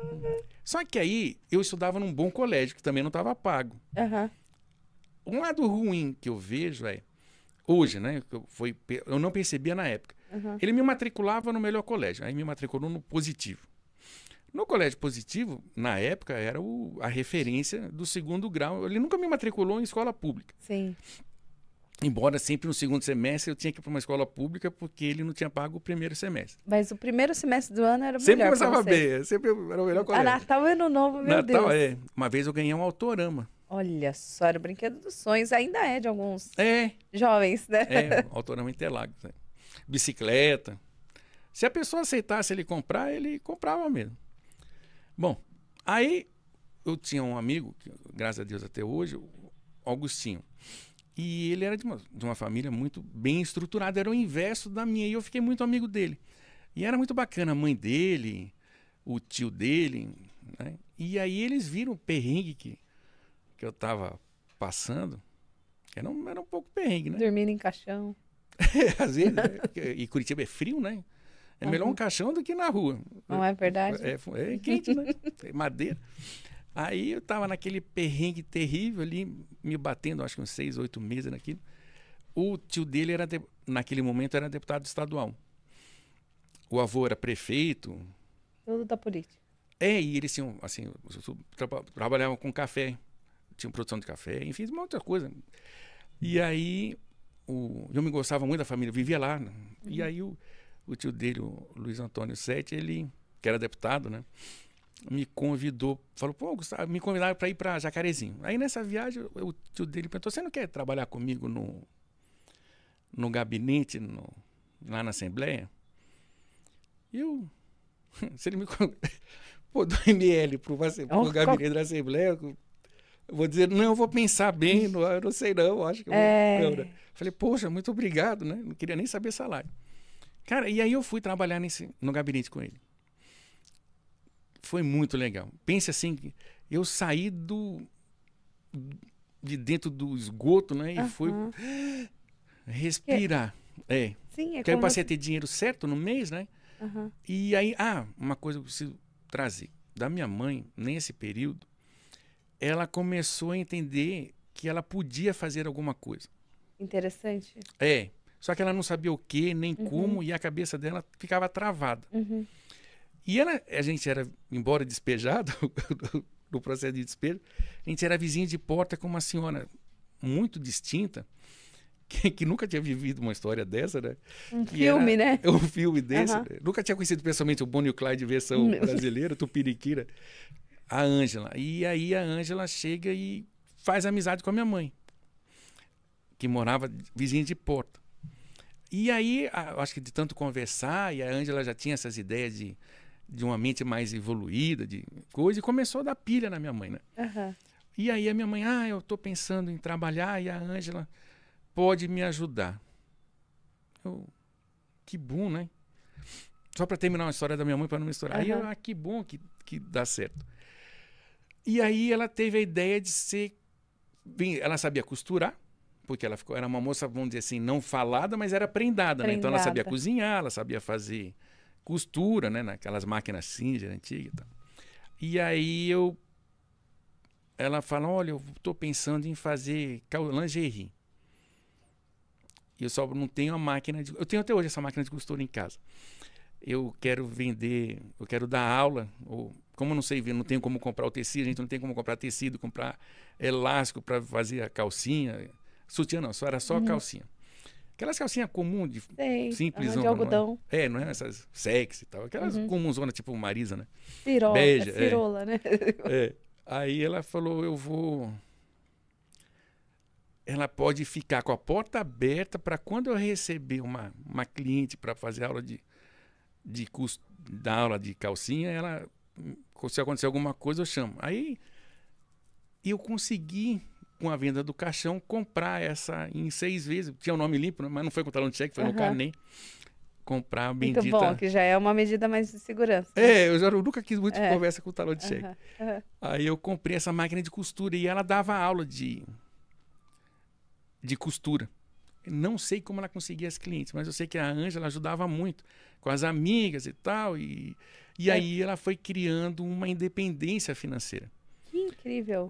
Speaker 2: Só que aí eu estudava num bom colégio, que também não estava pago. Um lado ruim que eu vejo hoje, né? Eu não percebia na época. Ele me matriculava no melhor colégio, aí me matriculou no Positivo. No colégio Positivo, na época, era a referência do 2º grau. Ele nunca me matriculou em escola pública.
Speaker 1: Sim.
Speaker 2: Embora sempre no 2º semestre eu tinha que ir para uma escola pública porque ele não tinha pago o 1º semestre.
Speaker 1: Mas o 1º semestre do ano era o
Speaker 2: sempre
Speaker 1: melhor
Speaker 2: começava bem, sempre era o melhor colégio.
Speaker 1: Natal e Ano Novo, meu Deus.
Speaker 2: Uma vez eu ganhei um autorama.
Speaker 1: Olha só, era o brinquedo dos sonhos. Ainda é de alguns jovens, né?
Speaker 2: Autorama Interlagos. Bicicleta. Se a pessoa aceitasse ele comprar, ele comprava mesmo. Bom, aí eu tinha um amigo, que, graças a Deus até hoje, o Augustinho. E ele era de uma família muito bem estruturada, era o inverso da minha, e eu fiquei muito amigo dele. E era muito bacana, a mãe dele, o tio dele, né? E aí eles viram o perrengue que eu estava passando, era um pouco perrengue, né?
Speaker 1: Dormindo em caixão.
Speaker 2: Às vezes, né? E Curitiba é frio, né? É melhor um caixão do que na rua.
Speaker 1: Não é verdade?
Speaker 2: É quente, né? É madeira. Aí eu tava naquele perrengue terrível ali, me batendo, acho que uns 6, 8 meses naquilo. O tio dele, naquele momento, era deputado estadual. O avô era prefeito.
Speaker 1: Tudo da política.
Speaker 2: E eles tinham, assim, trabalhavam com café, tinham produção de café, enfim, uma outra coisa. E aí, eu me gostava muito da família, vivia lá. Né? E aí, o tio dele, o Luiz Antônio Sete, ele, que era deputado, né, me convidou, falou, pô, Gustavo, me convidaram para ir para Jacarezinho. Aí, nessa viagem, o tio dele perguntou, você não quer trabalhar comigo no gabinete, lá na Assembleia? E eu... Se ele me... Pô, do ML pro gabinete da Assembleia, eu vou dizer, não, eu vou pensar bem, eu não sei não, acho que eu vou... Não, né? Falei, poxa, muito obrigado, né? Não queria nem saber salário. Cara, e aí eu fui trabalhar no gabinete com ele. Foi muito legal. Pense assim, eu saí de dentro do esgoto, né? E fui respirar.
Speaker 1: Sim,
Speaker 2: porque aí eu passei a ter dinheiro certo no mês, né? E aí, uma coisa que eu preciso trazer. Da minha mãe, nesse período, ela começou a entender que ela podia fazer alguma coisa.
Speaker 1: Interessante.
Speaker 2: Só que ela não sabia o que, nem como, e a cabeça dela ficava travada. E a gente era, embora despejado, no processo de despejo, a gente era vizinho de porta com uma senhora muito distinta, que nunca tinha vivido uma história dessa, né?
Speaker 1: Um filme, né?
Speaker 2: Um filme desse. Né? Nunca tinha conhecido pessoalmente o Bonnie e o Clyde versão brasileira, Tupiniquira, a Ângela. E aí a Ângela chega e faz amizade com a minha mãe, que morava vizinha de porta. E aí, acho que de tanto conversar, e a Ângela já tinha essas ideias de uma mente mais evoluída, de coisa, e começou a dar pilha na minha mãe, né? E aí a minha mãe, eu tô pensando em trabalhar, e a Ângela pode me ajudar. Que bom, né? Só para terminar uma história da minha mãe, para não misturar. Aí que bom que dá certo. E aí ela teve a ideia de ser... Ela sabia costurar, porque ela era uma moça, vamos dizer assim, não falada, mas era prendada, né? Então ela sabia cozinhar, ela sabia fazer costura, né? Naquelas máquinas Singer antigas e tal. E aí ela fala, olha, eu estou pensando em fazer lingerie. E eu só não tenho a máquina eu tenho até hoje essa máquina de costura em casa. Eu quero vender, eu quero dar aula, ou como eu não sei, não tenho como comprar o tecido, a gente não tem como comprar tecido, comprar elástico para fazer a calcinha. Sutiã não, era só calcinha. Aquelas calcinhas comuns, simples.
Speaker 1: De algodão.
Speaker 2: Não é essas sexy e tal. Aquelas comunzonas, tipo Marisa, né?
Speaker 1: Beija, cirola, né?
Speaker 2: Aí ela falou, ela pode ficar com a porta aberta para quando eu receber uma cliente para fazer aula da aula de calcinha, se acontecer alguma coisa, eu chamo. Aí eu consegui, com a venda do caixão, comprar essa em 6 vezes. Tinha o nome limpo, mas não foi com talão de cheque, foi no carnê. Comprar a bendita...
Speaker 1: Muito bom, que já é uma medida mais de segurança. Né?
Speaker 2: Eu nunca quis muito conversa com o talão de cheque. Aí eu comprei essa máquina de costura e ela dava aula de costura. Não sei como ela conseguia as clientes, mas eu sei que a Ângela ajudava muito com as amigas e tal. E aí ela foi criando uma independência financeira.
Speaker 1: Que incrível.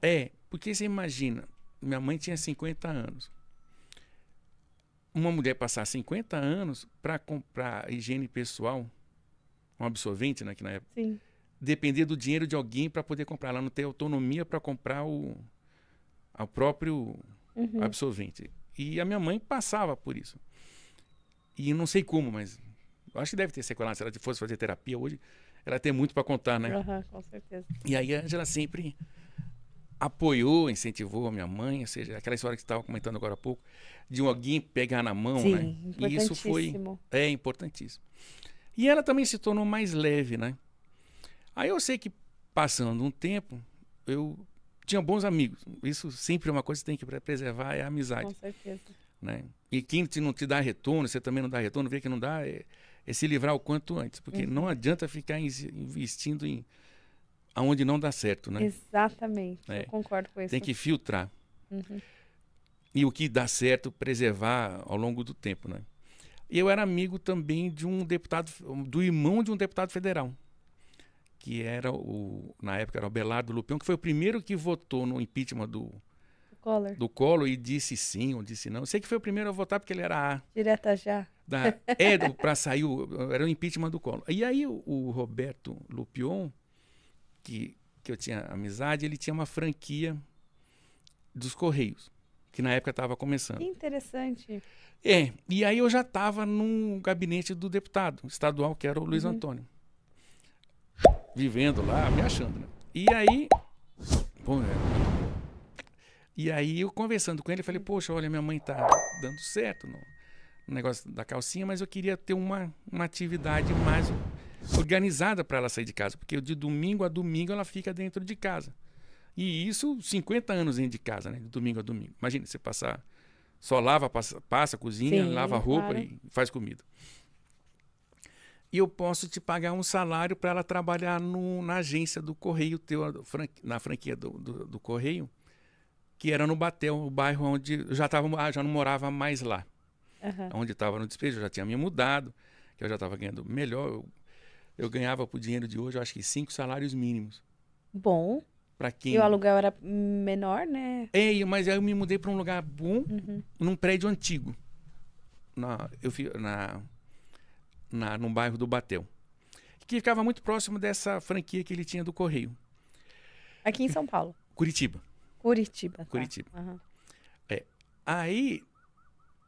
Speaker 2: Porque você imagina, minha mãe tinha 50 anos. Uma mulher passar 50 anos para comprar higiene pessoal, um absorvente, né, que na época, depender do dinheiro de alguém para poder comprar. Ela não tem autonomia para comprar o próprio absorvente. E a minha mãe passava por isso. E não sei como, mas eu acho que deve ter sequelado. Se ela fosse fazer terapia hoje, ela tem muito para contar, né?
Speaker 1: Com certeza.
Speaker 2: E aí a Ângela sempre apoiou, incentivou a minha mãe, ou seja, aquela história que você estava comentando agora há pouco, de alguém pegar na mão, né? E isso foi importantíssimo. E ela também se tornou mais leve, né? Aí eu sei que, passando um tempo, eu tinha bons amigos. Isso sempre é uma coisa que você tem que preservar, é a amizade.
Speaker 1: Com certeza.
Speaker 2: Né? E quem não te dá retorno, você também não dá retorno, vê que não dá, é se livrar o quanto antes. Porque não adianta ficar investindo aonde não dá certo, né?
Speaker 1: Exatamente, eu concordo com isso.
Speaker 2: Tem que filtrar. E o que dá certo, preservar ao longo do tempo, né? E eu era amigo também de um deputado, do irmão de um deputado federal, que era na época era o Belardo Lupion, que foi o primeiro que votou no impeachment do Collor e disse sim ou disse não. Eu sei que foi o primeiro a votar porque ele era
Speaker 1: direta já.
Speaker 2: Para sair, era o impeachment do Collor. E aí o Roberto Lupion, que eu tinha amizade, ele tinha uma franquia dos Correios, que na época estava começando.
Speaker 1: Que interessante.
Speaker 2: E aí eu já estava no gabinete do deputado estadual, que era o Luiz Antônio. Vivendo lá, me achando, né? E aí... E aí eu conversando com ele, falei, poxa, olha, minha mãe tá dando certo no negócio da calcinha, mas eu queria ter uma atividade mais organizada para ela sair de casa, porque de domingo a domingo ela fica dentro de casa. E isso 50 anos dentro de casa, né? De domingo a domingo. Imagina, você passar, só lava, passa, cozinha,
Speaker 1: Sim,
Speaker 2: lava roupa
Speaker 1: claro.
Speaker 2: e faz comida. E eu posso te pagar um salário para ela trabalhar na agência do Correio, na franquia do Correio, que era no Batel, o bairro onde eu já não morava mais lá. Onde estava no despejo, eu já tinha me mudado, que eu já estava ganhando melhor. Eu ganhava por dinheiro de hoje, eu acho que 5 salários mínimos.
Speaker 1: Bom.
Speaker 2: Para quem...
Speaker 1: E o aluguel era menor, né?
Speaker 2: Mas aí eu me mudei para um lugar bom, num prédio antigo. No bairro do Batel. Que ficava muito próximo dessa franquia que ele tinha do Correio.
Speaker 1: Aqui em São Paulo.
Speaker 2: Curitiba.
Speaker 1: Tá.
Speaker 2: Curitiba. Aí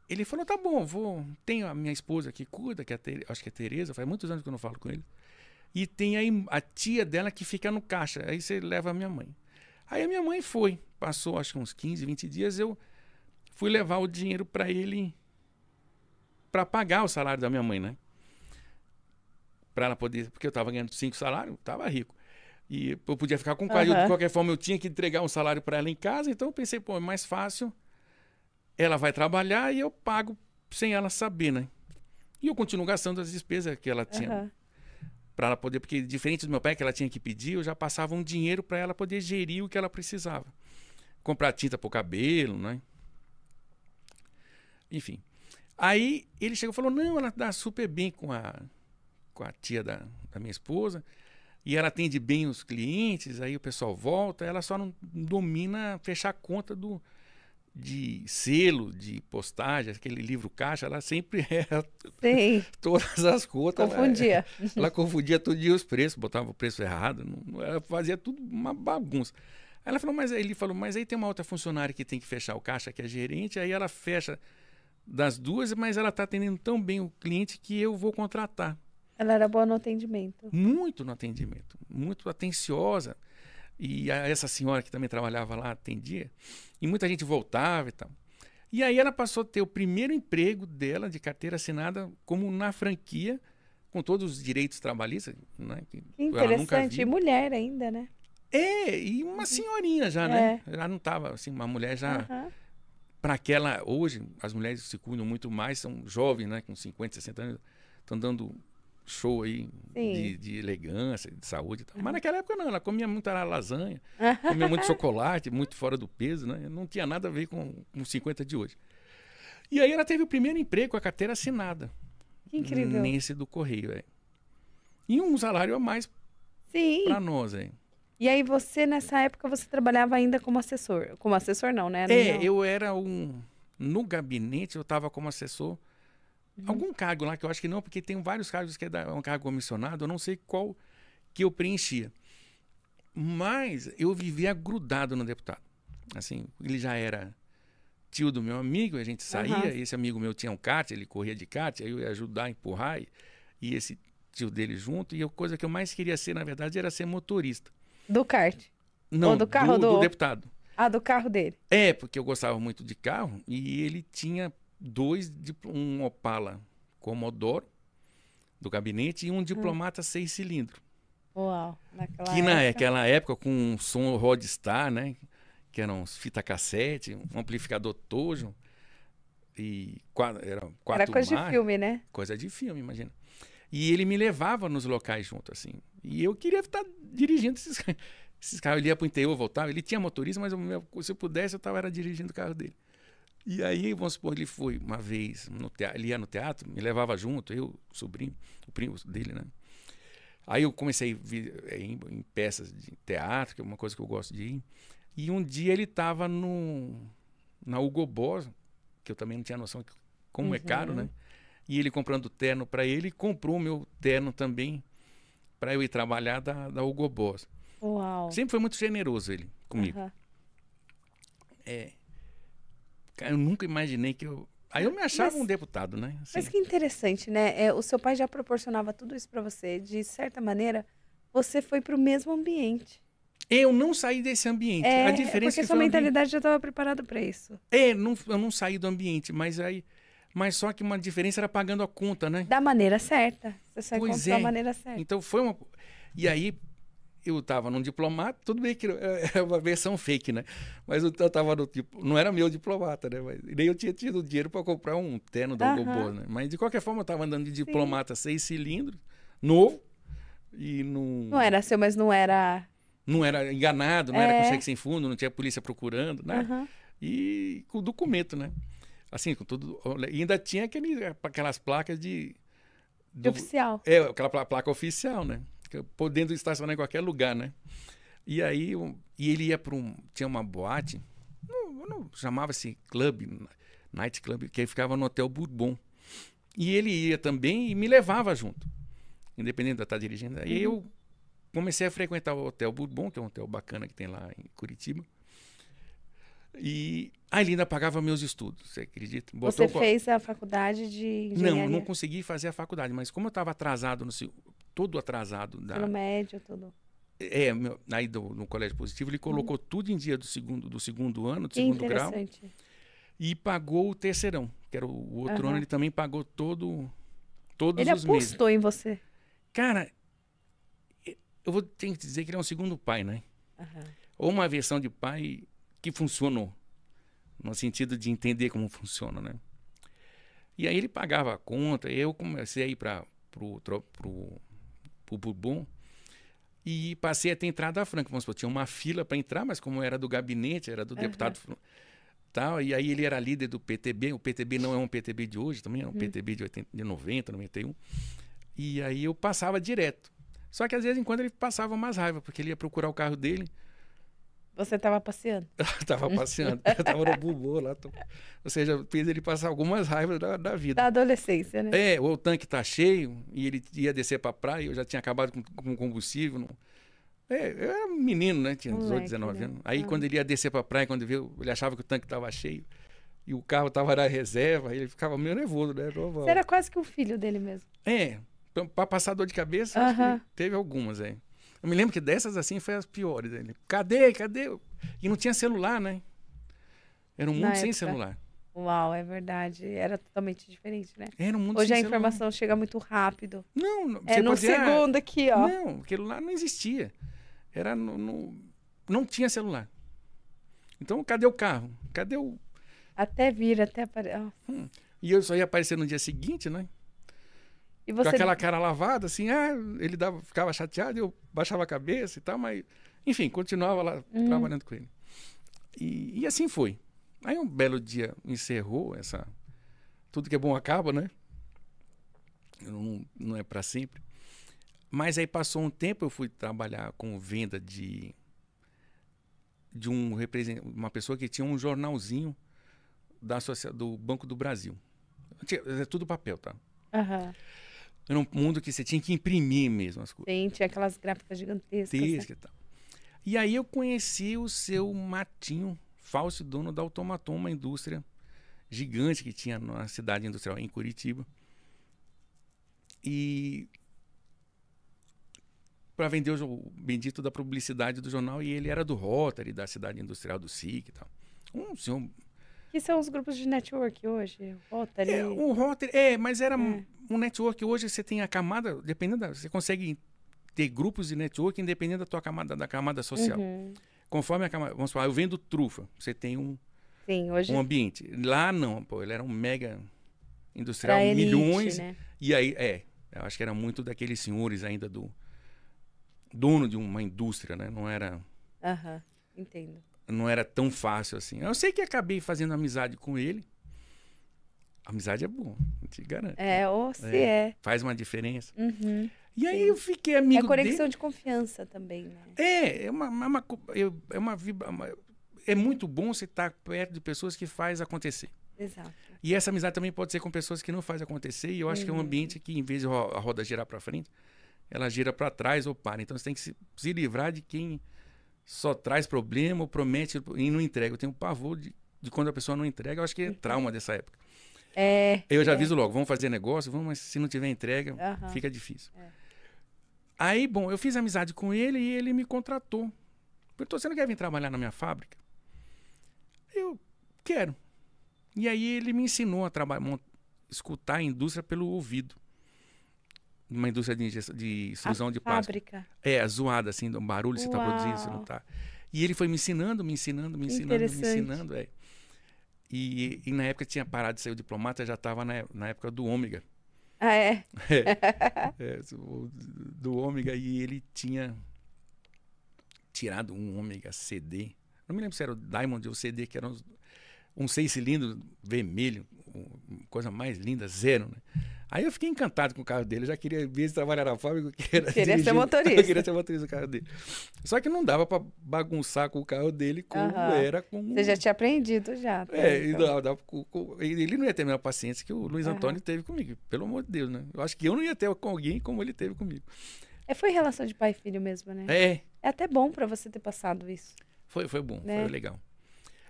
Speaker 2: ele falou, tá bom, tenho a minha esposa que cuida, acho que é Tereza, faz muitos anos que eu não falo com ele. E tem aí a tia dela que fica no caixa, aí você leva a minha mãe. Aí a minha mãe passou acho que uns 15, 20 dias, eu fui levar o dinheiro para ele, para pagar o salário da minha mãe, né? Para ela poder, porque eu estava ganhando 5 salários, estava rico. E eu podia ficar com 4, de qualquer forma eu tinha que entregar um salário para ela em casa, então eu pensei, pô, é mais fácil, ela vai trabalhar e eu pago sem ela saber, né? E eu continuo gastando as despesas que ela tinha. Para ela poder, porque diferente do meu pai, que ela tinha que pedir, eu já passava um dinheiro para ela poder gerir o que ela precisava. Comprar tinta para o cabelo, né? Enfim. Aí ele chegou e falou, não, ela dá super bem com a tia da minha esposa, e ela atende bem os clientes, aí o pessoal volta, ela só não domina fechar a conta de selo, de postagem, aquele livro caixa, ela sempre erra todas as contas.
Speaker 1: Confundia.
Speaker 2: Ela confundia todo dia os preços, botava o preço errado, ela fazia tudo uma bagunça. Aí ela falou, mas aí tem uma outra funcionária que tem que fechar o caixa, que é gerente, aí ela fecha das duas, mas ela está atendendo tão bem o cliente que eu vou contratar.
Speaker 1: Ela era boa no atendimento.
Speaker 2: Muito no atendimento, muito atenciosa. E essa senhora que também trabalhava lá atendia. E muita gente voltava e tal. E aí ela passou a ter o primeiro emprego dela de carteira assinada como na franquia, com todos os direitos trabalhistas. Né,
Speaker 1: que interessante.
Speaker 2: Ela nunca viu.
Speaker 1: E mulher ainda, né?
Speaker 2: E uma senhorinha já, né? Já não estava assim, uma mulher já... Para aquela... Hoje, as mulheres se cuidam muito mais, são jovens, né? Com 50, 60 anos, estão dando... show aí de elegância, de saúde e tal. Mas naquela época não, ela comia muita lasanha, comia muito chocolate, muito fora do peso, né? Não tinha nada a ver com 50 de hoje. E aí ela teve o primeiro emprego com a carteira assinada.
Speaker 1: Que incrível.
Speaker 2: Nesse do Correio, E um salário a mais para nós,
Speaker 1: E aí você, nessa época, você trabalhava ainda como assessor? Como assessor não, né?
Speaker 2: Eu era no gabinete, eu estava como assessor. Algum cargo lá que eu acho que não, porque tem vários cargos que é um cargo comissionado, eu não sei qual que eu preenchia. Mas eu vivia grudado no deputado. Assim, ele já era tio do meu amigo, a gente saía, esse amigo meu tinha um kart, ele corria de kart, aí eu ia ajudar a empurrar, e esse tio dele junto, e a coisa que eu mais queria ser, na verdade, era ser motorista.
Speaker 1: Do kart?
Speaker 2: Não,
Speaker 1: ou do carro
Speaker 2: do deputado.
Speaker 1: Ah, do carro dele.
Speaker 2: Porque eu gostava muito de carro, e ele tinha um Opala Commodore do gabinete e um Diplomata 6 cilindros.
Speaker 1: Uau,
Speaker 2: naquela época com um som Rodstar, né? Que eram fita cassete, um amplificador Tojo e era
Speaker 1: coisa de filme, né?
Speaker 2: Coisa de filme, imagina. E ele me levava nos locais junto, assim. E eu queria estar dirigindo esses carros. Ele ia para o interior, voltava. Ele tinha motorista, mas se eu pudesse, eu estava dirigindo o carro dele. E aí, vamos supor, ele foi uma vez no teatro, ele ia no teatro, me levava junto, eu, o sobrinho, o primo dele, né? Aí eu comecei a vir em peças de teatro, que é uma coisa que eu gosto de ir. E um dia ele estava na Hugo Boss, que eu também não tinha noção de como é caro, né? E ele comprando terno para ele, comprou o meu terno também para eu ir trabalhar da Hugo Boss.
Speaker 1: Uau.
Speaker 2: Sempre foi muito generoso ele comigo. Eu nunca imaginei que eu... Aí eu me achava um deputado, né? Assim.
Speaker 1: Mas que interessante, né? O seu pai já proporcionava tudo isso para você. De certa maneira, você foi para o mesmo ambiente.
Speaker 2: Eu não saí desse ambiente. A diferença
Speaker 1: porque
Speaker 2: é que
Speaker 1: sua mentalidade já estava preparada para isso.
Speaker 2: eu não saí do ambiente, mas só que uma diferença era pagando a conta, né?
Speaker 1: Da maneira certa. Você só
Speaker 2: Pois
Speaker 1: encontrou a
Speaker 2: é.
Speaker 1: maneira certa.
Speaker 2: Então foi uma... E aí eu estava num diplomata, tudo bem que é uma versão fake, né? Mas eu estava no tipo... Não era meu diplomata, né? Mas nem eu tinha tido dinheiro para comprar um terno da Hugo Boss, né? Mas de qualquer forma eu estava andando de diplomata 6 cilindros, novo, e
Speaker 1: não era seu, mas não era...
Speaker 2: Não era enganado, não era com cheque sem fundo, não tinha polícia procurando, né? E com documento, né? Assim, com tudo. E ainda tinha aquelas placas de
Speaker 1: oficial.
Speaker 2: Aquela placa oficial, né? Podendo estacionar em qualquer lugar, né? E aí, ele ia para tinha uma boate, chamava-se club, night club, que ficava no Hotel Bourbon. E ele ia também e me levava junto, independente de eu estar dirigindo. Aí eu comecei a frequentar o Hotel Bourbon, que é um hotel bacana que tem lá em Curitiba. E ele ainda pagava meus estudos, você acredita?
Speaker 1: Você fez a faculdade de engenharia?
Speaker 2: Não consegui fazer a faculdade, mas como eu estava atrasado, todo atrasado...
Speaker 1: Ensino médio, tudo.
Speaker 2: Aí no Colégio Positivo, ele colocou tudo em dia do segundo ano, do segundo grau. E pagou o terceirão, que era o outro ano, ele também pagou todos os meses.
Speaker 1: Ele apostou em você?
Speaker 2: Cara, eu tenho que dizer que ele é um segundo pai, né? Ou uma versão de pai que funcionou, no sentido de entender como funciona, né? E aí ele pagava a conta, eu comecei a ir para o Bourbon e passei a ter entrada franca. Vamos supor, tinha uma fila para entrar, mas como era do gabinete, era do deputado tal, e aí ele era líder do PTB. O PTB não é um PTB de hoje, também é um PTB de 90, 91. E aí eu passava direto. Só que às vezes, quando ele passava mais raiva, porque ele ia procurar o carro dele.
Speaker 1: Você estava passeando?
Speaker 2: Estava passeando. Eu estava no Bourbon lá. Ou seja, fez ele passar algumas raivas da vida.
Speaker 1: Da adolescência, né?
Speaker 2: O tanque tá cheio e ele ia descer para a praia. Eu já tinha acabado com combustível. Eu era menino, né? Tinha 18, 19 anos. Aí quando ele ia descer para a praia, quando ele achava que o tanque estava cheio e o carro estava na reserva, ele ficava meio nervoso, né?
Speaker 1: Você era quase que um filho dele mesmo.
Speaker 2: Para passar dor de cabeça, acho que teve algumas, Eu me lembro que dessas, assim, foi as piores. Ele, cadê? E não tinha celular, né? Era um mundo sem celular.
Speaker 1: Uau, é verdade. Era totalmente diferente, né?
Speaker 2: Era um mundo
Speaker 1: Hoje
Speaker 2: sem
Speaker 1: a
Speaker 2: celular.
Speaker 1: informação chega muito rápido.
Speaker 2: Não,
Speaker 1: num segundo aqui, ó.
Speaker 2: Não, aquilo lá não existia. Não tinha celular. Então, cadê o carro? Cadê o...
Speaker 1: Até vir, até aparecer.
Speaker 2: E eu só ia aparecer no dia seguinte, né?
Speaker 1: E você...
Speaker 2: Com aquela cara lavada, assim, ele ficava chateado, eu baixava a cabeça e tal, mas, enfim, continuava lá trabalhando com ele. E assim foi. Aí um belo dia encerrou tudo que é bom acaba, né? Não é para sempre. Mas aí passou um tempo, eu fui trabalhar com venda de uma pessoa que tinha um jornalzinho do Banco do Brasil. É tudo papel, tá? Era um mundo que você tinha que imprimir mesmo as coisas.
Speaker 1: Sim, tinha aquelas gráficas gigantescas.
Speaker 2: E tal. E aí eu conheci o seu Matinho Fausto, dono da Automaton, uma indústria gigante que tinha na cidade industrial em Curitiba. E para vender o bendito da publicidade do jornal, e ele era do Rotary, da cidade industrial do SIC e tal. Um senhor...
Speaker 1: Que são os grupos de network hoje? Rotary?
Speaker 2: O Rotary, mas era um network. Hoje você tem a camada, você consegue ter grupos de network independente da camada social. Conforme a camada, vamos falar, eu vendo trufa, você tem um ambiente. Lá não, ele era um mega industrial, milhões. Né? E aí, eu acho que era muito daqueles senhores ainda do dono de uma indústria, né? Não era...
Speaker 1: Entendo.
Speaker 2: não era tão fácil assim. Eu sei que acabei fazendo amizade com ele. Amizade é bom, eu te garanto.
Speaker 1: Ou se é.
Speaker 2: Faz uma diferença.
Speaker 1: Uhum.
Speaker 2: E aí eu fiquei amigo
Speaker 1: É conexão
Speaker 2: dele.
Speaker 1: de confiança também, né?
Speaker 2: É muito bom você estar perto de pessoas que faz acontecer.
Speaker 1: Exato.
Speaker 2: E essa amizade também pode ser com pessoas que não faz acontecer. E eu acho que é um ambiente que, em vez de a roda girar para frente, ela gira para trás ou para. Então você tem que se livrar de quem só traz problema ou promete e não entrega. Eu tenho pavor de quando a pessoa não entrega. Eu acho que é trauma dessa época. Eu já aviso logo, vamos fazer negócio, vamos, mas se não tiver entrega, fica difícil. Aí, bom, eu fiz amizade com ele e ele me contratou. Perguntou, você não quer vir trabalhar na minha fábrica? Eu quero. E aí ele me ensinou a escutar a indústria pelo ouvido. Uma indústria de extrusão de plástico.
Speaker 1: Fábrica.
Speaker 2: Zoada, assim, um barulho, você está produzindo, você não está. E ele foi me ensinando. E na época tinha parado de ser o diplomata, já estava na época do ômega. Do ômega, e ele tinha tirado um ômega CD. Não me lembro se era o Diamond ou o CD, que era um 6 cilindros vermelho, coisa mais linda, zero, né? Aí eu fiquei encantado com o carro dele, eu já queria ver se trabalhar na fábrica.
Speaker 1: Queria ser motorista.
Speaker 2: Eu queria ser motorista do carro dele. Só que não dava para bagunçar com o carro dele como era com...
Speaker 1: Você já tinha aprendido já.
Speaker 2: Ele não ia ter a mesma paciência que o Luiz Antônio teve comigo, pelo amor de Deus, né? Eu acho que eu não ia ter com alguém como ele teve comigo.
Speaker 1: Foi relação de pai e filho mesmo, né? É até bom para você ter passado isso.
Speaker 2: Foi bom, foi legal.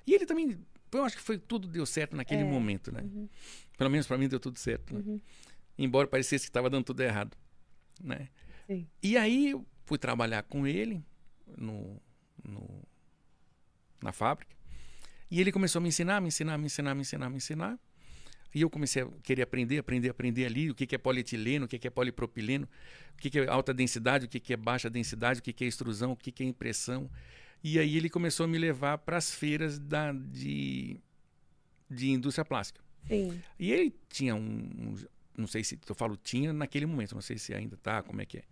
Speaker 2: E ele também, eu acho que tudo deu certo naquele momento, né? Pelo menos para mim deu tudo certo, né? Embora parecesse que estava dando tudo errado, né?
Speaker 1: Sim.
Speaker 2: E aí eu fui trabalhar com ele na fábrica. E ele começou a me ensinar. E eu comecei a querer aprender ali o que é polietileno, o que é polipropileno, o que é alta densidade, o que é baixa densidade, o que é extrusão, o que é impressão. E aí ele começou a me levar para as feiras de indústria plástica.
Speaker 1: Sim.
Speaker 2: E ele tinha não sei se eu falo tinha naquele momento, não sei se ainda tá, como é que é.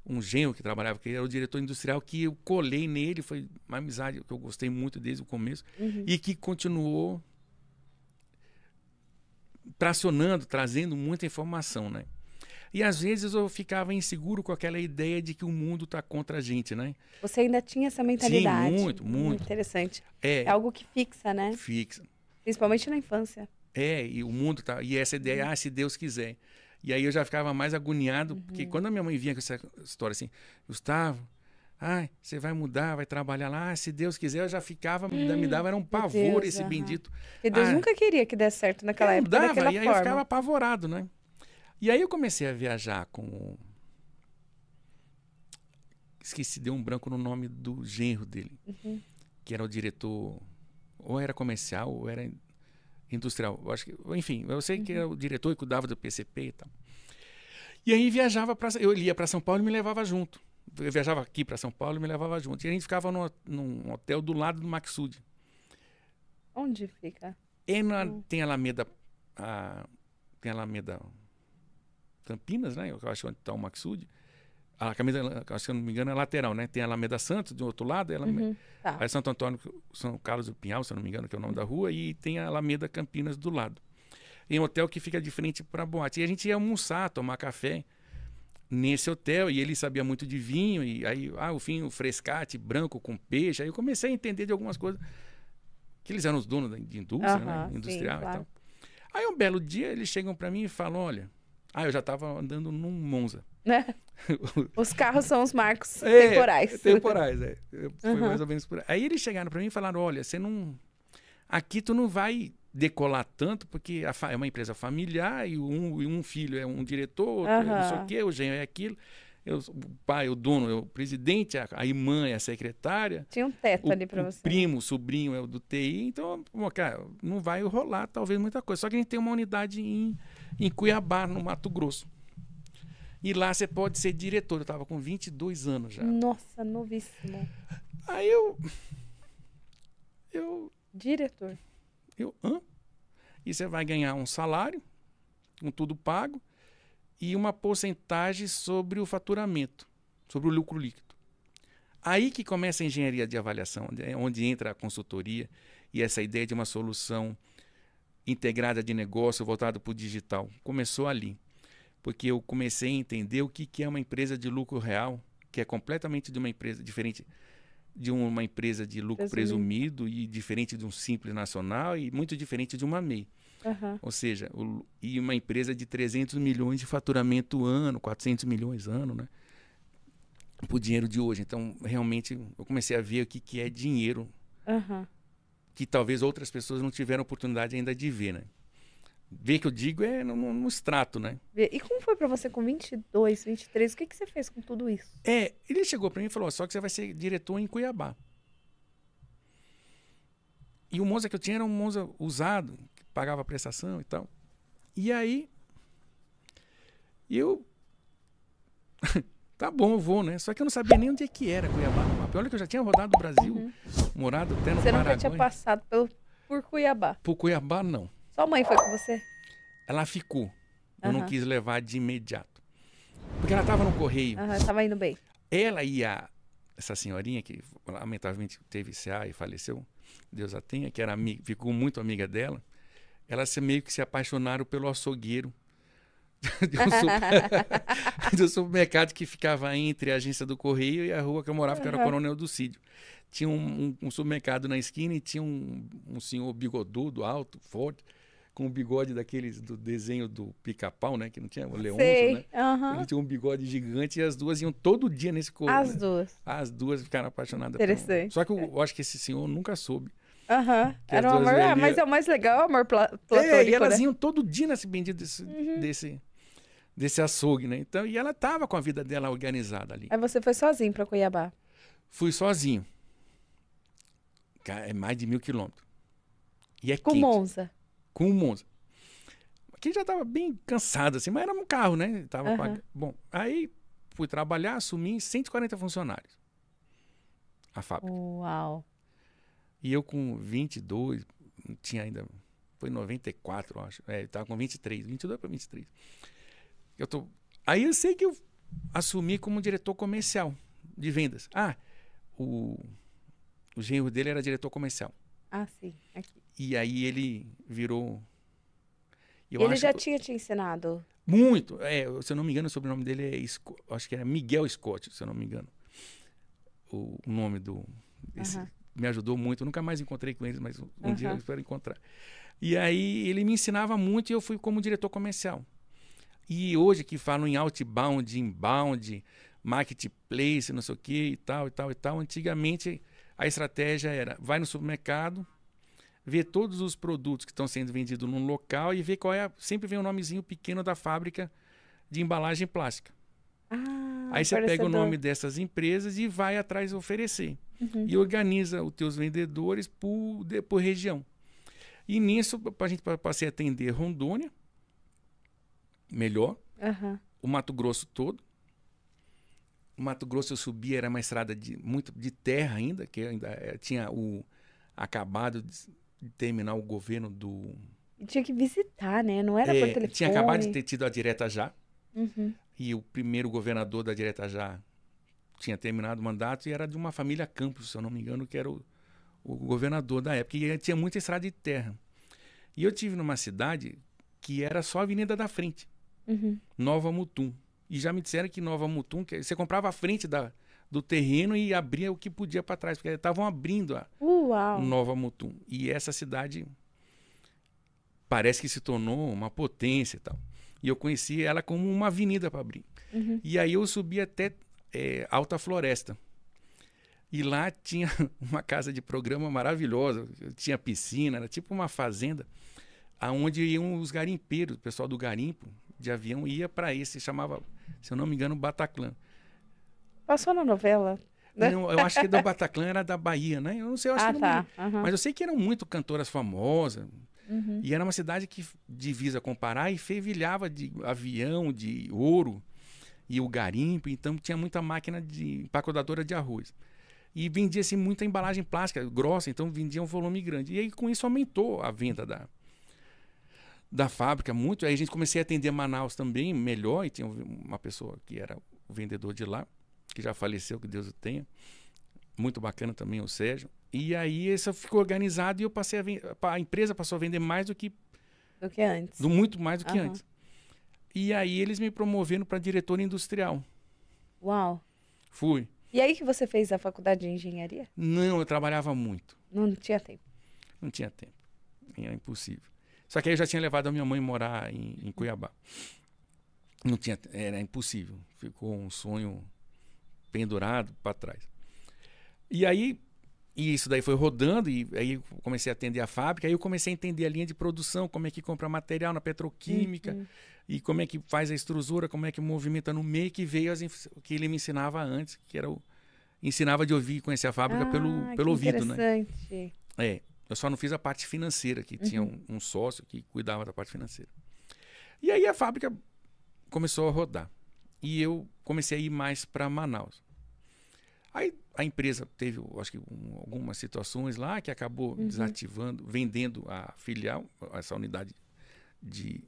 Speaker 2: Um genro que trabalhava, que era o diretor industrial, que eu colei nele, foi uma amizade que eu gostei muito desde o começo, e que continuou tracionando, trazendo muita informação, né? E às vezes eu ficava inseguro com aquela ideia de que o mundo está contra a gente, né?
Speaker 1: Você ainda tinha essa mentalidade.
Speaker 2: Sim, muito.
Speaker 1: Interessante. É algo que fixa, né?
Speaker 2: Fixa.
Speaker 1: Principalmente na infância.
Speaker 2: E o mundo tá... E essa ideia, se Deus quiser. E aí eu já ficava mais agoniado, porque quando a minha mãe vinha com essa história assim, Gustavo, você vai mudar, vai trabalhar lá, se Deus quiser, eu já ficava, me dava era um pavor esse bendito.
Speaker 1: Porque Deus nunca queria que desse certo naquela época, daquela
Speaker 2: e aí
Speaker 1: forma.
Speaker 2: eu ficava apavorado, né? E aí eu comecei a viajar com... Esqueci, deu um branco no nome do genro dele, que era o diretor, ou era comercial, ou era industrial. Eu acho que, enfim, eu sei que era o diretor e cuidava do PCP e tal. E aí eu ia para São Paulo e me levava junto. Eu viajava aqui para São Paulo e me levava junto. E a gente ficava num hotel do lado do Maxud.
Speaker 1: Onde fica?
Speaker 2: Tem Alameda Campinas, né? Eu acho que onde está o Maxud. A Alameda, acho que, se eu não me engano, é lateral, né? Tem a Alameda Santos, do outro lado. Aí Santo Antônio, São Carlos do Pinhal, se eu não me engano, que é o nome da rua. E tem a Alameda Campinas do lado. Em um hotel que fica de frente para a boate. E a gente ia almoçar, tomar café nesse hotel. E ele sabia muito de vinho. E aí, o frescate branco com peixe. Aí eu comecei a entender de algumas coisas. Que eles eram os donos de indústria, né? Industrial, sim, claro. E tal. Aí um belo dia eles chegam para mim e falam, olha... eu já estava andando num Monza.
Speaker 1: Os carros são os marcos temporais.
Speaker 2: Temporais, Foi mais ou menos por aí. Aí eles chegaram para mim e falaram, olha, aqui tu não vai decolar tanto, porque é uma empresa familiar e um filho é um diretor, outro não sei o quê, o genro é aquilo. O pai, o dono, é o presidente, a irmã é a secretária.
Speaker 1: Tinha um teto ali para você.
Speaker 2: O primo, o sobrinho é o do TI. Então, cara, não vai rolar talvez muita coisa. Só que a gente tem uma unidade em Cuiabá, no Mato Grosso. E lá você pode ser diretor. Eu estava com 22 anos já.
Speaker 1: Nossa, novíssimo.
Speaker 2: Aí eu...
Speaker 1: Diretor.
Speaker 2: E você vai ganhar um salário, com tudo pago, e uma porcentagem sobre o faturamento, sobre o lucro líquido. Aí que começa a engenharia de avaliação, onde entra a consultoria e essa ideia de uma solução integrada de negócio voltada para o digital. Começou ali, porque eu comecei a entender o que é uma empresa de lucro real, que é completamente de uma empresa diferente de uma empresa de lucro presumido e diferente de um simples nacional e muito diferente de uma MEI. Ou seja, e uma empresa de 300 milhões de faturamento ano, 400 milhões ano, né? Por dinheiro de hoje. Então, realmente, eu comecei a ver o que é dinheiro, que talvez outras pessoas não tiveram oportunidade ainda de ver, né? Ver que eu digo é no extrato, né?
Speaker 1: E como foi pra você com 22, 23? O que você fez com tudo isso?
Speaker 2: Ele chegou pra mim e falou, só que você vai ser diretor em Cuiabá. E o Monza que eu tinha era um Monza usado, que pagava prestação e tal. E aí, eu... Tá bom, eu vou, né? Só que eu não sabia nem onde é que era Cuiabá no mapa. Olha que eu já tinha rodado o Brasil, morado até no Paraguai.
Speaker 1: Você nunca tinha passado por Cuiabá?
Speaker 2: Por Cuiabá, não.
Speaker 1: Sua mãe foi com você?
Speaker 2: Ela ficou. Eu não quis levar de imediato. Porque ela estava no correio.
Speaker 1: Tava indo bem.
Speaker 2: Ela e essa senhorinha, que lamentavelmente teve CA e faleceu, Deus a tenha, que era amiga, ficou muito amiga dela, elas meio que se apaixonaram pelo açougueiro do supermercado que ficava entre a agência do correio e a rua que eu morava, que era o Coronel do Cídio. Tinha um supermercado na esquina e tinha um senhor bigodudo, alto, forte, com um bigode daqueles do desenho do Pica-Pau, né? Que não tinha o Leôncio, né? Ele tinha um bigode gigante e as duas iam todo dia nesse correio.
Speaker 1: As duas?
Speaker 2: As duas ficaram apaixonadas.
Speaker 1: Interessante.
Speaker 2: Só que eu acho que esse senhor nunca soube.
Speaker 1: Era um amor, mas é o mais legal, o amor platônico,
Speaker 2: e elas iam todo dia nesse bendito desse açougue, né? Então, e ela tava com a vida dela organizada ali.
Speaker 1: Aí você foi sozinho pra Cuiabá?
Speaker 2: Fui sozinho. É mais de 1.000 quilômetros. E é
Speaker 1: com
Speaker 2: quente.
Speaker 1: Monza?
Speaker 2: Com o Monza. Aqui já tava bem cansado, assim, mas era um carro, né? Tava Bom, aí fui trabalhar, assumi 140 funcionários. A fábrica.
Speaker 1: Uau!
Speaker 2: E eu com 22, não tinha ainda... Foi em 94, eu acho. Tava com 23, 22 para 23. Aí eu sei que eu assumi como diretor comercial de vendas. O genro dele era diretor comercial.
Speaker 1: Sim. Aqui.
Speaker 2: E aí ele virou...
Speaker 1: Ele já tinha te ensinado?
Speaker 2: Muito. Se eu não me engano, o sobrenome dele acho que era Miguel Scott, se eu não me engano. O nome me ajudou muito. Eu nunca mais encontrei com eles, mas um dia eu espero encontrar. E aí ele me ensinava muito e eu fui como diretor comercial. E hoje que falam em outbound, inbound, marketplace, não sei o que e tal. Antigamente a estratégia era, vai no supermercado, ver todos os produtos que estão sendo vendidos num local e ver qual sempre vem um nomezinho pequeno da fábrica de embalagem plástica. Aí você pega o nome dessas empresas e vai atrás oferecer. E organiza os teus vendedores por região. E nisso, a gente passei a atender Rondônia, melhor, o Mato Grosso todo. O Mato Grosso eu subia, era uma estrada muito de terra ainda, que ainda tinha acabado de terminar o governo do...
Speaker 1: E tinha que visitar, né? Não era por telefone.
Speaker 2: Tinha acabado de ter tido a Direta Já. E o primeiro governador da Direta Já tinha terminado o mandato e era de uma família Campos, se eu não me engano, que era o governador da época. E tinha muita estrada de terra. E eu tive numa cidade que era só a Avenida da Frente, Nova Mutum. E já me disseram que Nova Mutum, que você comprava a frente do terreno e abria o que podia para trás, porque estavam abrindo a Nova Mutum. E essa cidade parece que se tornou uma potência e tal. E eu conheci ela como uma avenida para abrir. E aí eu subi até Alta Floresta. E lá tinha uma casa de programa maravilhosa, tinha piscina, era tipo uma fazenda, aonde iam os garimpeiros, o pessoal do garimpo de avião ia para esse, chamava, se eu não me engano, Bataclan.
Speaker 1: Passou na novela, né?
Speaker 2: Não, eu acho que do Bataclan era da Bahia, né? Eu não sei, eu acho que não. Mas eu sei que eram muito cantoras famosas. E era uma cidade que divisa com o Pará e fervilhava de avião, de ouro e o garimpo. Então tinha muita máquina de empacotadora de arroz. E vendia-se muita embalagem plástica grossa, então vendia um volume grande. E aí com isso aumentou a venda da fábrica muito. Aí a gente comecei a atender Manaus também melhor. E tinha uma pessoa que era o vendedor de lá, que já faleceu, que Deus o tenha. muito bacana também, o Sérgio. E aí isso ficou organizado e eu passei a empresa passou a vender mais do que
Speaker 1: antes.
Speaker 2: muito mais do que antes. E aí eles me promoveram para diretor industrial.
Speaker 1: Uau.
Speaker 2: Fui.
Speaker 1: E aí que você fez a faculdade de engenharia?
Speaker 2: Não, eu trabalhava muito.
Speaker 1: Não tinha tempo.
Speaker 2: Não tinha tempo. Era impossível. Só que aí eu já tinha levado a minha mãe morar em Cuiabá. Não tinha, era impossível. Ficou um sonho pendurado para trás. E aí, isso daí foi rodando, e aí eu comecei a atender a fábrica, aí eu comecei a entender a linha de produção, como é que compra material na petroquímica, e como é que faz a extrusora, como é que movimenta no meio, que veio o que ele me ensinava antes, que era ensinava de ouvir e conhecer a fábrica pelo ouvido, né?
Speaker 1: Interessante.
Speaker 2: Eu só não fiz a parte financeira, que tinha um sócio que cuidava da parte financeira. E aí a fábrica começou a rodar. E eu comecei a ir mais para Manaus. Aí a empresa teve, acho que, algumas situações lá que acabou desativando, vendendo a filial, essa unidade de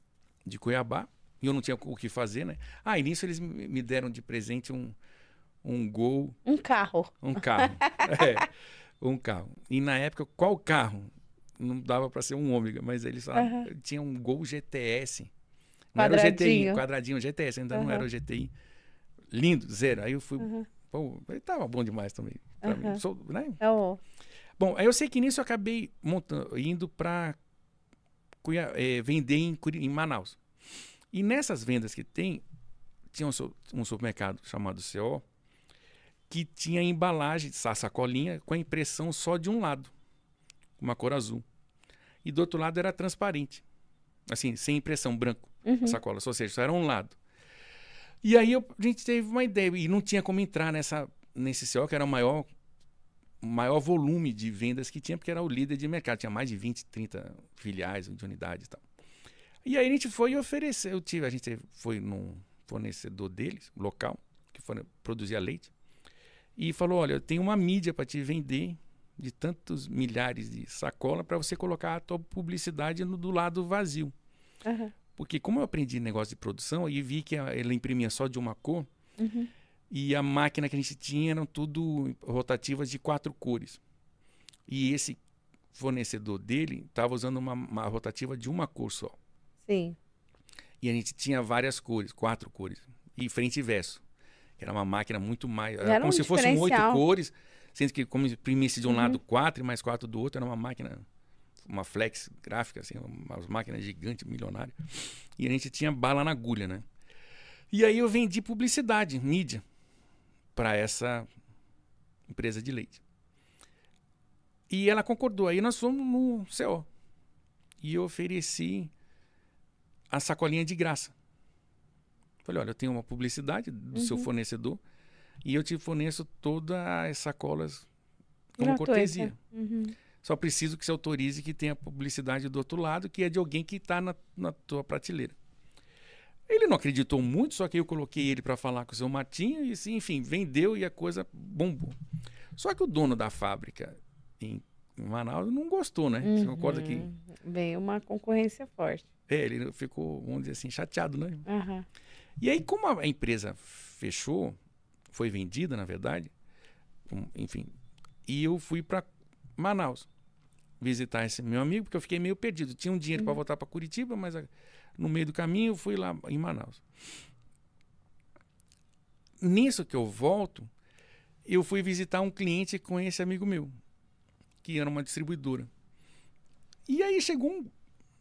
Speaker 2: Cuiabá. E eu não tinha o que fazer, né? E nisso eles me deram de presente um Gol.
Speaker 1: Um carro.
Speaker 2: Um carro. Um carro. E na época, qual carro? Não dava para ser um Ômega, mas eles falaram, tinha um Gol GTS. Não era o GTI, quadradinho GTS, ainda não era o GTI. Lindo, zero. Aí eu fui... Pô, tava bom demais também. Pra mim. Né? Bom, aí eu sei que nisso eu acabei indo para vender em Manaus. E nessas vendas que tinha um supermercado chamado CO, que tinha embalagem, sacolinha, com a impressão só de um lado, uma cor azul. E do outro lado era transparente. Assim, sem impressão, branco, a sacola. Ou seja, só era um lado. E aí a gente teve uma ideia, e não tinha como entrar nesse CO, que era o maior volume de vendas que tinha, porque era o líder de mercado. Tinha mais de 20, 30 filiais de unidades e tal. E aí a gente foi e ofereceu. A gente foi num fornecedor deles, local, que produzia leite, e falou, olha, eu tenho uma mídia para te vender de tantos milhares de sacola para você colocar a tua publicidade do lado vazio. Porque como eu aprendi negócio de produção, e vi que ela imprimia só de uma cor, e a máquina que a gente tinha eram tudo rotativas de 4 cores. E esse fornecedor dele estava usando uma rotativa de uma cor só.
Speaker 1: Sim.
Speaker 2: E a gente tinha várias cores, 4 cores, e frente e verso. Era uma máquina muito mais... Era como se fossem 8 cores, sendo que como imprimisse de um lado 4 e mais 4 do outro, era uma máquina... Uma flex gráfica, assim, umas máquinas gigantes, milionárias. E a gente tinha bala na agulha, né? E aí eu vendi publicidade, mídia, para essa empresa de leite. E ela concordou. Aí nós fomos no CO. E eu ofereci a sacolinha de graça. Falei, olha, eu tenho uma publicidade do seu fornecedor e eu te forneço todas as sacolas como cortesia. Só preciso que você autorize que tenha publicidade do outro lado, que é de alguém que está na tua prateleira. Ele não acreditou muito, só que eu coloquei ele para falar com o seu Martinho e, enfim, vendeu e a coisa bombou. Só que o dono da fábrica em Manaus não gostou, né? Você concorda que...
Speaker 1: Bem, uma concorrência forte.
Speaker 2: Ele ficou, vamos dizer assim, chateado, né? E aí, como a empresa fechou, foi vendida, na verdade, enfim, e eu fui para Manaus visitar esse meu amigo, porque eu fiquei meio perdido. Tinha um dinheiro para voltar para Curitiba, mas no meio do caminho eu fui lá em Manaus. Nisso que eu volto, eu fui visitar um cliente com esse amigo meu, que era uma distribuidora. E aí chegou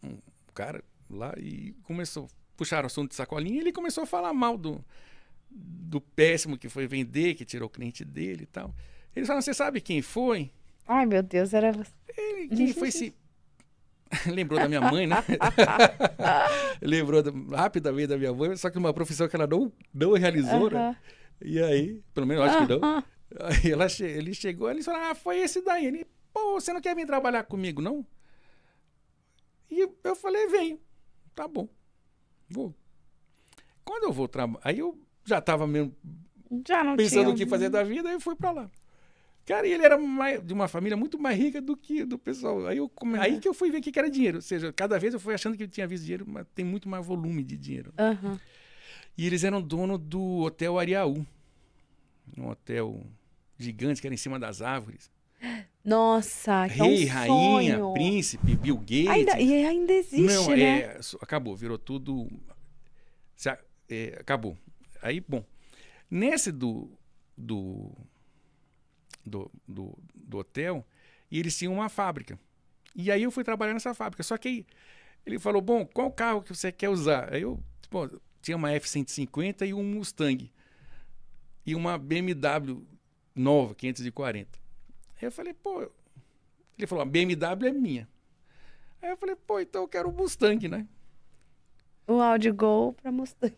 Speaker 2: um cara lá e começou a puxar o assunto de sacolinha, e ele começou a falar mal do péssimo que foi vender, que tirou o cliente dele e tal. Ele falou, você sabe quem foi?
Speaker 1: Ai, meu Deus, era você.
Speaker 2: Quem foi esse... Lembrou da minha mãe, né? Lembrou rapidamente da minha mãe, só que uma profissão que ela não realizou, né? E aí, pelo menos eu acho que não. Aí ele chegou, ele falou, foi esse daí. Ele, pô, você não quer vir trabalhar comigo, não? E eu falei, venho. Tá bom, vou. Quando eu vou trabalhar, aí eu já estava mesmo pensando o que fazer da vida, aí eu fui para lá. Cara, e ele era de uma família muito mais rica do que do pessoal. Aí que eu fui ver o que era dinheiro. Ou seja, cada vez eu fui achando que eu tinha visto dinheiro, mas tem muito mais volume de dinheiro. E eles eram dono do Hotel Ariaú. Um hotel gigantes que eram em cima das árvores.
Speaker 1: Nossa, que
Speaker 2: Rei,
Speaker 1: é um
Speaker 2: rainha,
Speaker 1: sonho.
Speaker 2: príncipe, Bill Gates.
Speaker 1: Ainda existe,
Speaker 2: Não,
Speaker 1: né?
Speaker 2: acabou, virou tudo. Acabou. Aí, bom, nesse do hotel, e eles tinham uma fábrica. E aí eu fui trabalhar nessa fábrica. Só que aí ele falou, bom, qual carro que você quer usar? Aí eu, tinha uma F-150 e um Mustang. E uma BMW nova, 540. Aí eu falei, ele falou, a BMW é minha. Aí eu falei, então eu quero o Mustang, né?
Speaker 1: O Audi Gol pra Mustang.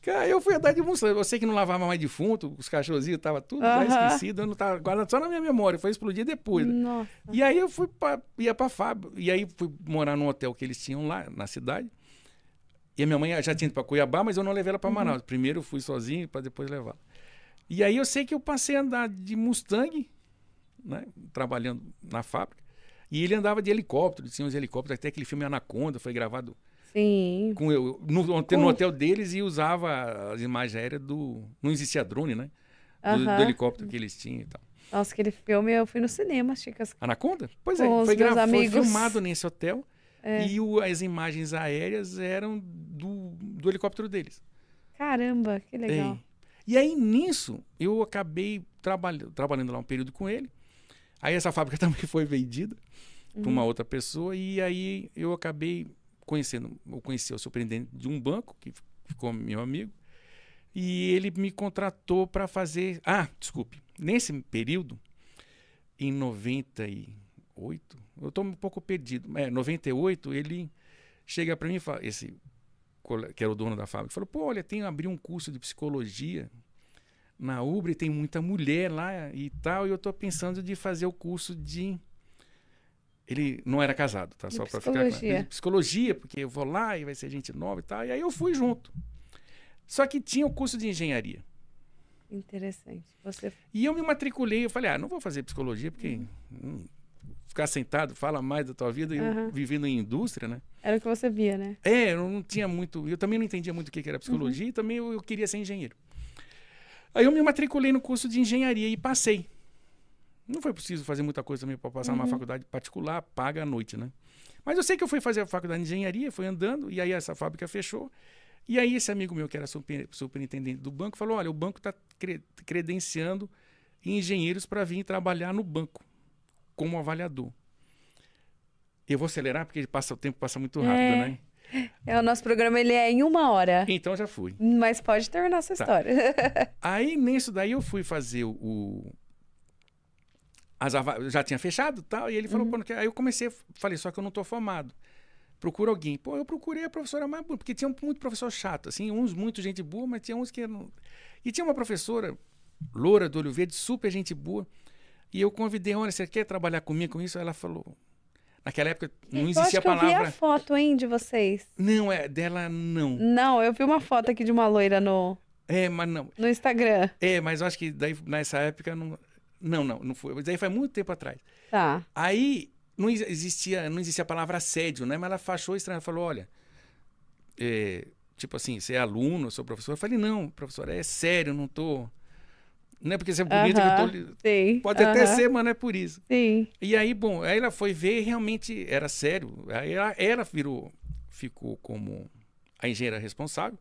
Speaker 2: Cara, eu fui andar de Mustang. Eu sei que não lavava mais defunto, os cachorrozinhos estavam tudo já esquecido, eu não tava guardado só na minha memória, foi explodir depois. Né?
Speaker 1: Nossa.
Speaker 2: E aí eu ia pra fábrica, e aí fui morar num hotel que eles tinham lá na cidade. E a minha mãe já tinha ido pra Cuiabá, mas eu não levei ela pra Manaus. Primeiro eu fui sozinho para depois levá-la. E aí eu sei que eu passei a andar de Mustang, né, trabalhando na fábrica, e ele andava de helicóptero, tinha uns helicópteros, até aquele filme Anaconda foi gravado.
Speaker 1: Sim.
Speaker 2: Com eu, no hotel deles, e usava as imagens aéreas do... Não existia drone, né? Do helicóptero que eles tinham e tal.
Speaker 1: Nossa, aquele filme eu fui no cinema, Chicas.
Speaker 2: Anaconda? Pois
Speaker 1: Com
Speaker 2: foi,
Speaker 1: os meus
Speaker 2: foi
Speaker 1: amigos.
Speaker 2: filmado nesse hotel. E as imagens aéreas eram do helicóptero deles.
Speaker 1: Caramba, que legal.
Speaker 2: E aí, nisso, eu acabei trabalhando lá um período com ele. Aí essa fábrica também foi vendida para uma outra pessoa. E aí eu acabei conheci o superintendente de um banco, que ficou meu amigo, e ele me contratou para fazer... desculpe, nesse período, em 98, eu estou um pouco perdido, 98, ele chega para mim e fala, que era o dono da fábrica, falou, olha, abri um curso de psicologia na Ubra, tem muita mulher lá e tal, e eu estou pensando de fazer o curso de... Ele não era casado, tá? Só para ficar claro. Psicologia, porque eu vou lá e vai ser gente nova e tal. E aí eu fui junto. Só que tinha o curso de engenharia.
Speaker 1: Interessante.
Speaker 2: E eu me matriculei, eu falei, não vou fazer psicologia, porque ficar sentado, fala mais da tua vida, eu vivendo em indústria, né?
Speaker 1: Era o que você via, né?
Speaker 2: Eu não tinha muito, eu também não entendia muito o que era psicologia, e também eu queria ser engenheiro. Aí eu me matriculei no curso de engenharia e passei. Não foi preciso fazer muita coisa também para passar numa faculdade particular, paga à noite, né? Mas eu sei que eu fui fazer a faculdade de engenharia, fui andando, e aí essa fábrica fechou. E aí esse amigo meu, que era superintendente do banco, falou, olha, o banco está credenciando engenheiros para vir trabalhar no banco, como avaliador. Eu vou acelerar, porque o tempo passa muito rápido, né?
Speaker 1: O nosso programa ele é em 1 hora.
Speaker 2: Então já fui.
Speaker 1: Mas pode terminar a sua história.
Speaker 2: Aí, nisso daí, eu fui fazer já tinha fechado e tal, e ele falou, aí eu falei, só que eu não estou formado. Procura alguém. Eu procurei a professora mais boa, porque tinha muito professor chato, assim, uns muito gente boa, mas tinha uns que não... E tinha uma professora, loura, do olho verde, super gente boa, e eu convidei, olha, você quer trabalhar comigo com isso? Aí ela falou... Naquela época não existia a palavra...
Speaker 1: Eu vi a foto, hein, de vocês.
Speaker 2: Não, dela não.
Speaker 1: Não, eu vi uma foto aqui de uma loira
Speaker 2: mas não.
Speaker 1: No Instagram.
Speaker 2: Mas eu acho que daí, nessa época, não foi. Daí faz muito tempo atrás.
Speaker 1: Tá.
Speaker 2: Aí não existia a palavra assédio, né? Mas ela achou estranho, ela falou, olha, tipo assim, você é aluno, eu sou professor. Eu falei, não, professor, é sério, não tô... Não é porque você é bonita que eu tô...
Speaker 1: Sim.
Speaker 2: Pode até ser, mas não é por isso.
Speaker 1: Sim.
Speaker 2: E aí, bom, aí ela foi ver e realmente era sério. Aí ela ficou como a engenheira responsável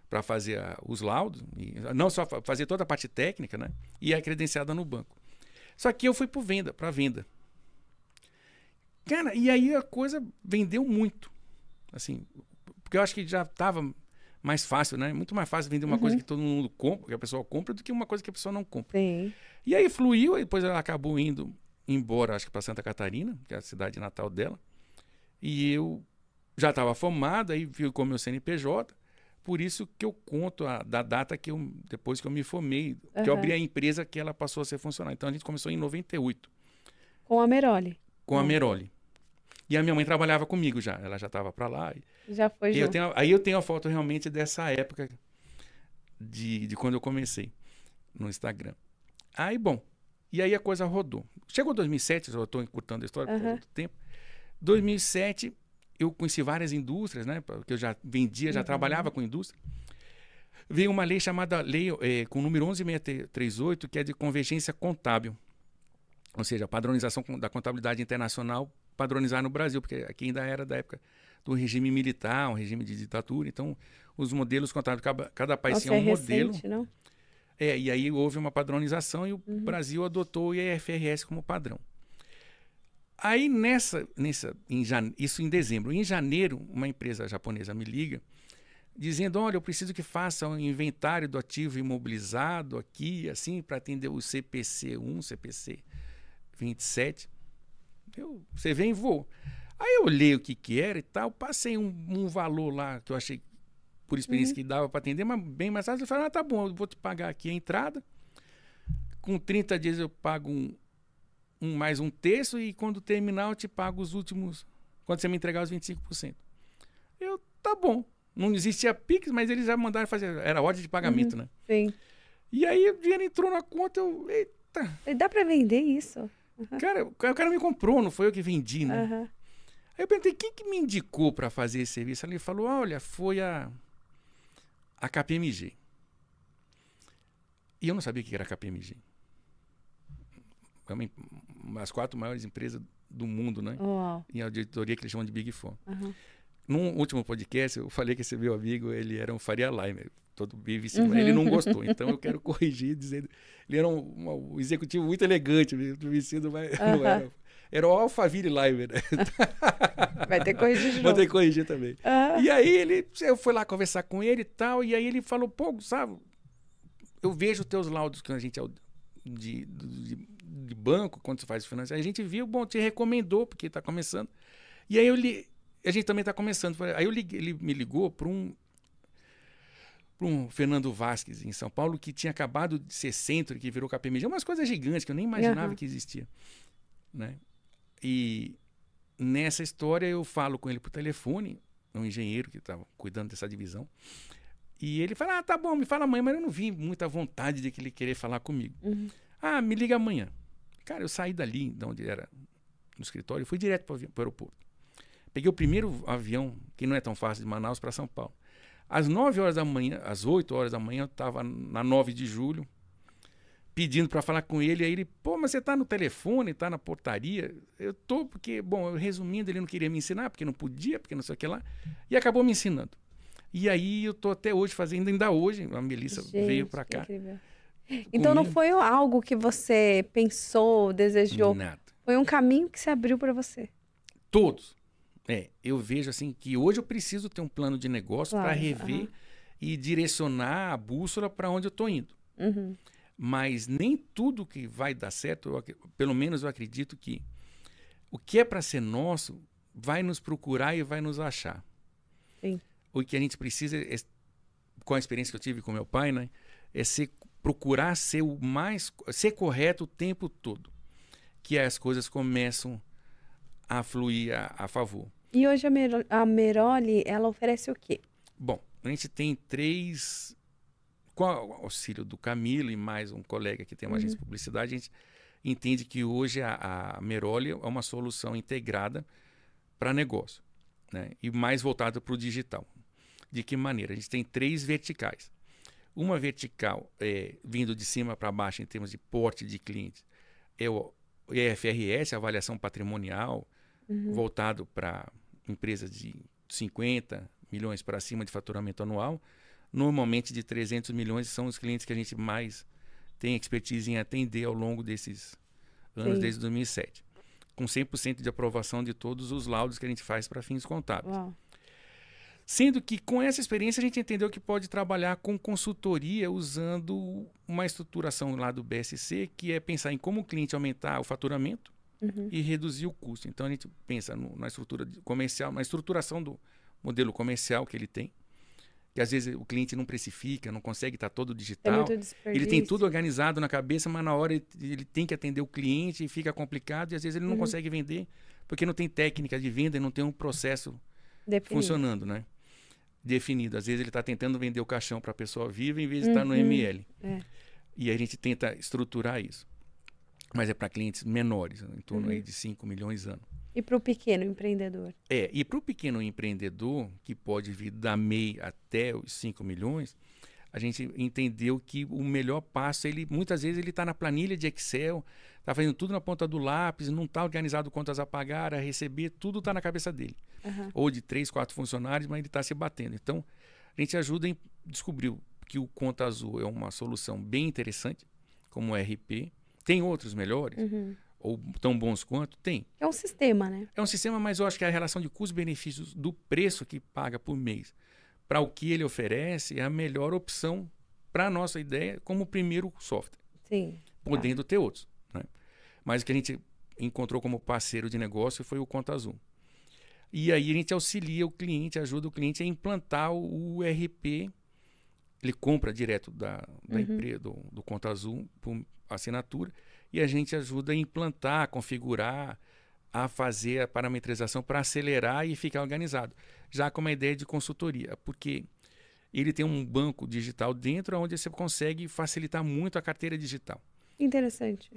Speaker 2: para fazer os laudos, e não só fazer toda a parte técnica, né? E é credenciada no banco. Só que eu fui para venda. Cara, e aí a coisa vendeu muito. Assim, porque eu acho que já estava mais fácil, né? Muito mais fácil vender uma coisa que todo mundo compra, que a pessoa compra, do que uma coisa que a pessoa não compra.
Speaker 1: Sim.
Speaker 2: E aí fluiu, e depois ela acabou indo embora, acho que para Santa Catarina, que é a cidade natal dela. E eu já estava formado, aí ficou meu CNPJ. Por isso que eu conto da data depois que eu me formei, que eu abri a empresa que ela passou a ser funcionária. Então a gente começou em 98.
Speaker 1: Com a Meroli.
Speaker 2: Com a Meroli. E a minha mãe trabalhava comigo já, ela já estava para lá.
Speaker 1: Já foi junto.
Speaker 2: Aí eu tenho a foto realmente dessa época de quando eu comecei no Instagram. Aí, bom, e aí a coisa rodou. Chegou 2007, eu estou encurtando a história por causa do tempo. 2007, eu conheci várias indústrias, né? Porque eu já vendia, já trabalhava com indústria. veio uma lei chamada lei com o número 11.638, que é de convergência contábil. Ou seja, a padronização da contabilidade internacional padronizar no Brasil, porque aqui ainda era da época do regime militar, um regime de ditadura. Então, os modelos contábeis, cada país tinha um modelo.
Speaker 1: Recente, não?
Speaker 2: E aí houve uma padronização e o Brasil adotou o IFRS como padrão. Aí isso em dezembro. Em janeiro, uma empresa japonesa me liga dizendo, olha, eu preciso que faça um inventário do ativo imobilizado aqui, assim, para atender o CPC 1, CPC 27. Você vem e vou. Aí eu olhei o que era e tal, passei um valor lá que eu achei, por experiência, que dava para atender, mas bem mais fácil. Eu falei, tá bom, eu vou te pagar aqui a entrada. Com 30 dias eu pago mais um terço e quando terminar eu te pago os últimos, quando você me entregar os 25%. Tá bom. Não existia Pix, mas eles já mandaram fazer, era ordem de pagamento, né?
Speaker 1: Sim.
Speaker 2: E aí o dinheiro entrou na conta, eita.
Speaker 1: E dá para vender isso?
Speaker 2: Cara, o cara me comprou, não foi eu que vendi, né? Aí eu perguntei, quem que me indicou para fazer esse serviço? Ele falou, olha, foi a KPMG. E eu não sabia o que era a KPMG. É uma das 4 maiores empresas do mundo, né?
Speaker 1: Uau.
Speaker 2: Em auditoria que eles chamam de Big Four. Num último podcast, eu falei que esse meu amigo, ele era um Faria Limer. Todo vive em cima, ele não gostou. Então eu quero corrigir, dizendo... Ele era um executivo muito elegante, vestido, mas não era. Era o Alphaville Limer. Né?
Speaker 1: Vai ter que corrigir de novo.
Speaker 2: Vou ter que corrigir também. E aí eu fui lá conversar com ele e tal, e aí ele falou, pô, sabe, eu vejo os teus laudos que a gente é de banco, quando você faz finanças, a gente viu, bom, te recomendou, porque está começando. E aí a gente também está começando. Aí ele me ligou para um Fernando Vasquez, em São Paulo, que tinha acabado de ser centro, que virou KPMG. Umas coisas gigantes que eu nem imaginava que existia. Né? E nessa história eu falo com ele por telefone, um engenheiro que estava cuidando dessa divisão. E ele fala, tá bom, me fala amanhã, mas eu não vi muita vontade de que ele querer falar comigo. Me liga amanhã. Cara, eu saí dali, de onde era no escritório, e fui direto para o aeroporto. Peguei o primeiro avião, que não é tão fácil, de Manaus para São Paulo. Às 9 horas da manhã, às 8 horas da manhã, eu estava na 9 de julho, pedindo para falar com ele. Aí ele, pô, mas você está no telefone, está na portaria? Eu tô, porque, bom, resumindo, ele não queria me ensinar, porque não podia, porque não sei o que lá, e acabou me ensinando. E aí eu tô até hoje fazendo, ainda hoje, a Melissa veio para cá.
Speaker 1: Incrível. Então não foi algo que você pensou, desejou?
Speaker 2: Nada.
Speaker 1: Foi um caminho que se abriu para você?
Speaker 2: Todos. Eu vejo assim que hoje eu preciso ter um plano de negócio para rever e direcionar a bússola para onde eu estou indo. Mas nem tudo que vai dar certo, pelo menos eu acredito que o que é para ser nosso vai nos procurar e vai nos achar.
Speaker 1: Sim.
Speaker 2: O que a gente precisa, com a experiência que eu tive com meu pai, né, é procurar ser correto o tempo todo, que as coisas começam a fluir a favor.
Speaker 1: E hoje a Meroli, ela oferece o quê?
Speaker 2: Bom, a gente tem 3, com o auxílio do Camilo e mais um colega que tem uma agência de publicidade, a gente entende que hoje a Meroli é uma solução integrada para negócio, né? E mais voltada para o digital. De que maneira? A gente tem 3 verticais. Uma vertical, vindo de cima para baixo em termos de porte de clientes, é o IFRS, avaliação patrimonial, voltado para empresas de 50 milhões para cima de faturamento anual. Normalmente de 300 milhões são os clientes que a gente mais tem expertise em atender ao longo desses anos, desde 2007. Com 100% de aprovação de todos os laudos que a gente faz para fins contábeis.
Speaker 1: Uau.
Speaker 2: Sendo que com essa experiência a gente entendeu que pode trabalhar com consultoria usando uma estruturação lá do BSC, que é pensar em como o cliente aumentar o faturamento e reduzir o custo. Então a gente pensa na estrutura comercial, na estruturação do modelo comercial que ele tem, que às vezes o cliente não precifica, não consegue estar todo digital. Ele tem tudo organizado na cabeça, mas na hora ele tem que atender o cliente e fica complicado, e às vezes ele não consegue vender porque não tem técnica de venda e não tem um processo funcionando, né? Definido. Às vezes ele está tentando vender o caixão para a pessoa viva em vez de estar no ML. E a gente tenta estruturar isso. Mas é para clientes menores, em torno aí de 5 milhões ano.
Speaker 1: E para o pequeno empreendedor?
Speaker 2: E para o pequeno empreendedor, que pode vir da MEI até os 5 milhões, a gente entendeu que o melhor passo, muitas vezes ele está na planilha de Excel, está fazendo tudo na ponta do lápis, não está organizado contas a pagar, a receber, tudo está na cabeça dele. Ou de 3, 4 funcionários, mas ele está se batendo. Então, a gente ajuda em descobrir que o Conta Azul é uma solução bem interessante, como o ERP. Tem outros melhores, ou tão bons quanto? Tem.
Speaker 1: É um sistema, né?
Speaker 2: É um sistema, mas eu acho que a relação de custos-benefícios do preço que paga por mês para o que ele oferece é a melhor opção para a nossa ideia como primeiro software.
Speaker 1: Sim.
Speaker 2: Podendo ter outros, né? Mas o que a gente encontrou como parceiro de negócio foi o Conta Azul. E aí a gente auxilia o cliente, ajuda o cliente a implantar o ERP. Ele compra direto da empresa, do Conta Azul, por assinatura, e a gente ajuda a implantar, a configurar, a fazer a parametrização para acelerar e ficar organizado. Já com uma ideia de consultoria, porque ele tem um banco digital dentro onde você consegue facilitar muito a carteira digital.
Speaker 1: Interessante.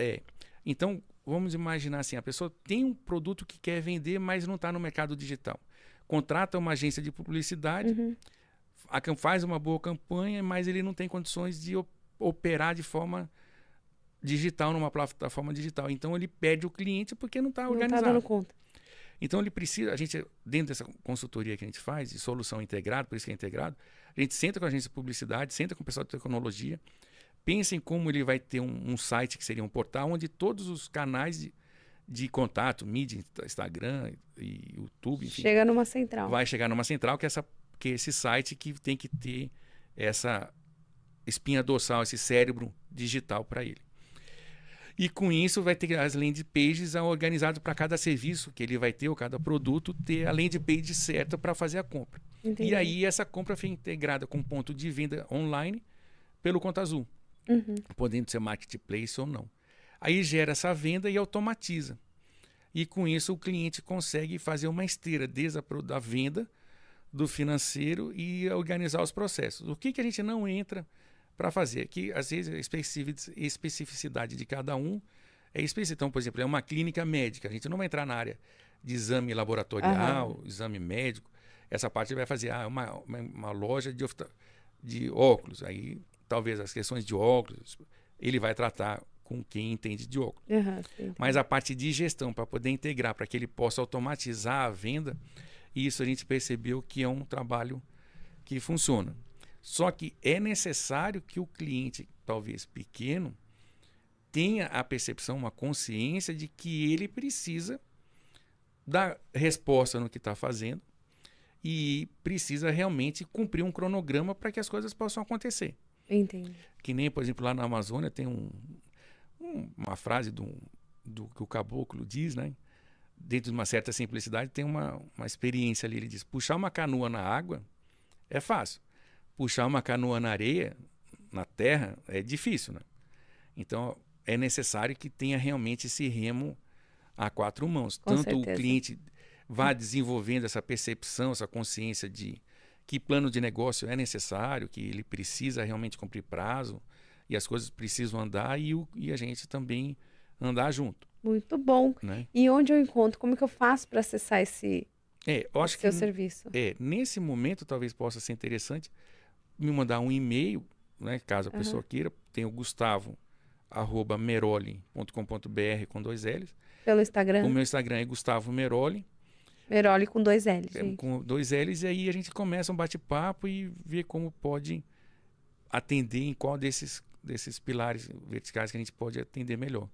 Speaker 2: Então, vamos imaginar assim, a pessoa tem um produto que quer vender, mas não está no mercado digital. Contrata uma agência de publicidade, faz uma boa campanha, mas ele não tem condições de operar de forma digital, numa plataforma digital. Então, ele perde o cliente porque não está organizado.
Speaker 1: Não está dando conta.
Speaker 2: Então, ele precisa, dentro dessa consultoria que a gente faz, de solução integrada, por isso que é integrado, a gente senta com a agência de publicidade, senta com o pessoal de tecnologia, pensa em como ele vai ter um site, que seria um portal, onde todos os canais de contato, mídia, Instagram e YouTube, enfim,
Speaker 1: chega numa central.
Speaker 2: Vai chegar numa central, que é esse site que tem que ter essa espinha dorsal, esse cérebro digital para ele. E com isso vai ter as landing pages organizadas para cada serviço que ele vai ter, ou cada produto, ter a landing page certa para fazer a compra.
Speaker 1: Entendi.
Speaker 2: E aí essa compra foi integrada com um ponto de venda online pelo Conta Azul, podendo ser marketplace ou não. Aí gera essa venda e automatiza. E com isso o cliente consegue fazer uma esteira desde a venda, do financeiro e organizar os processos. O que a gente não entra para fazer? Que às vezes a especificidade de cada um é específica. Então, por exemplo, é uma clínica médica. A gente não vai entrar na área de exame laboratorial, exame médico. Essa parte vai fazer uma loja de óculos. Aí talvez as questões de óculos ele vai tratar com quem entende de óculos.
Speaker 1: Sim.
Speaker 2: Mas a parte de gestão, para poder integrar, para que ele possa automatizar a venda, isso a gente percebeu que é um trabalho que funciona. Só que é necessário que o cliente, talvez pequeno, tenha a percepção, uma consciência de que ele precisa dar resposta no que está fazendo e precisa realmente cumprir um cronograma para que as coisas possam acontecer.
Speaker 1: Entendi.
Speaker 2: Que nem, por exemplo, lá na Amazônia tem uma frase do que o caboclo diz, né? Dentro de uma certa simplicidade, tem uma experiência ali. Ele diz, puxar uma canoa na água é fácil. Puxar uma canoa na areia, na terra, é difícil, né? Então, é necessário que tenha realmente esse remo a 4 mãos.
Speaker 1: Com
Speaker 2: Tanto
Speaker 1: certeza.
Speaker 2: o cliente vá desenvolvendo essa percepção, essa consciência de que plano de negócio é necessário, que ele precisa realmente cumprir prazo e as coisas precisam andar e a gente também andar junto.
Speaker 1: Muito bom.
Speaker 2: Né?
Speaker 1: E onde eu encontro? Como que eu faço para acessar
Speaker 2: eu acho
Speaker 1: seu
Speaker 2: que
Speaker 1: serviço?
Speaker 2: Nesse momento talvez possa ser interessante me mandar um e-mail, né, caso a pessoa queira. Tem o gustavo@meroli.com.br com 2 L's.
Speaker 1: Pelo Instagram?
Speaker 2: O meu Instagram é Gustavo Meroli.
Speaker 1: Meroli com 2 L's, gente.
Speaker 2: Com 2 L's, e aí a gente começa um bate-papo e vê como pode atender, em qual desses pilares verticais que a gente pode atender melhor.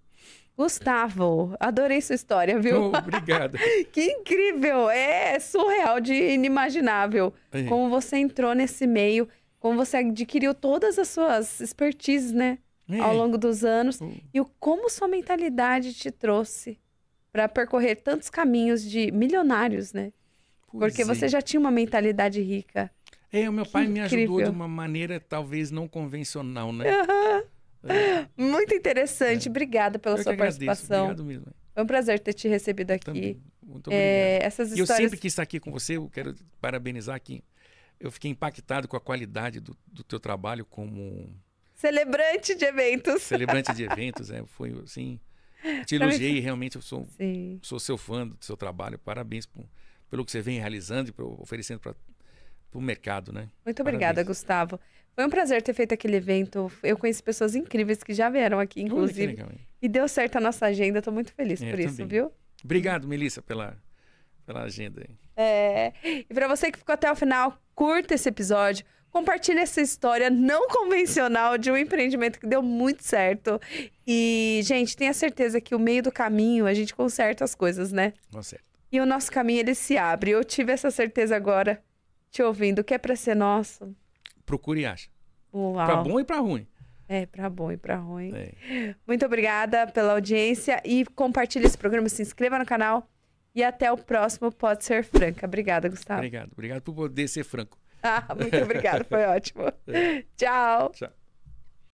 Speaker 1: Gustavo, adorei sua história, viu?
Speaker 2: Obrigado.
Speaker 1: Que incrível! É surreal, de inimaginável. Como você entrou nesse meio, como você adquiriu todas as suas expertises, né? Ao longo dos anos. E como sua mentalidade te trouxe para percorrer tantos caminhos de milionários, né? Porque você já tinha uma mentalidade rica.
Speaker 2: O meu pai me ajudou de uma maneira talvez não convencional, né?
Speaker 1: Muito interessante. Obrigada pela sua participação.
Speaker 2: Obrigado mesmo.
Speaker 1: Foi um prazer ter te recebido aqui.
Speaker 2: Também. Muito obrigado.
Speaker 1: Essas histórias...
Speaker 2: Eu sempre quis estar aqui com você. Eu quero parabenizar aqui. Eu fiquei impactado com a qualidade do teu trabalho como...
Speaker 1: Celebrante de eventos.
Speaker 2: Celebrante de eventos. Foi assim... Te elogiei, realmente eu sou seu fã do seu trabalho. Parabéns pelo que você vem realizando e oferecendo para pro mercado, né?
Speaker 1: Muito obrigada,
Speaker 2: Parabéns.
Speaker 1: Gustavo. Foi um prazer ter feito aquele evento. Eu conheci pessoas incríveis que já vieram aqui,
Speaker 2: Olha que
Speaker 1: inclusive.
Speaker 2: legal, hein?
Speaker 1: E deu certo a nossa agenda. Tô muito feliz por isso,
Speaker 2: também.
Speaker 1: viu?
Speaker 2: Obrigado, Melissa, pela agenda aí.
Speaker 1: E para você que ficou até o final, curta esse episódio. Compartilhe essa história não convencional de um empreendimento que deu muito certo. E, gente, tenha certeza que o meio do caminho a gente conserta as coisas, né?
Speaker 2: Tá certo.
Speaker 1: E o nosso caminho, ele se abre. Eu tive essa certeza agora, te ouvindo. O que é pra ser nosso?
Speaker 2: Procure e acha.
Speaker 1: Uau.
Speaker 2: Pra bom e pra ruim.
Speaker 1: Pra bom e pra ruim.
Speaker 2: É.
Speaker 1: Muito obrigada pela audiência e compartilhe esse programa, se inscreva no canal e até o próximo Pode Ser Franca. Obrigada, Gustavo.
Speaker 2: Obrigado por poder ser franco.
Speaker 1: Muito obrigada, foi ótimo. Tchau.
Speaker 2: Tchau.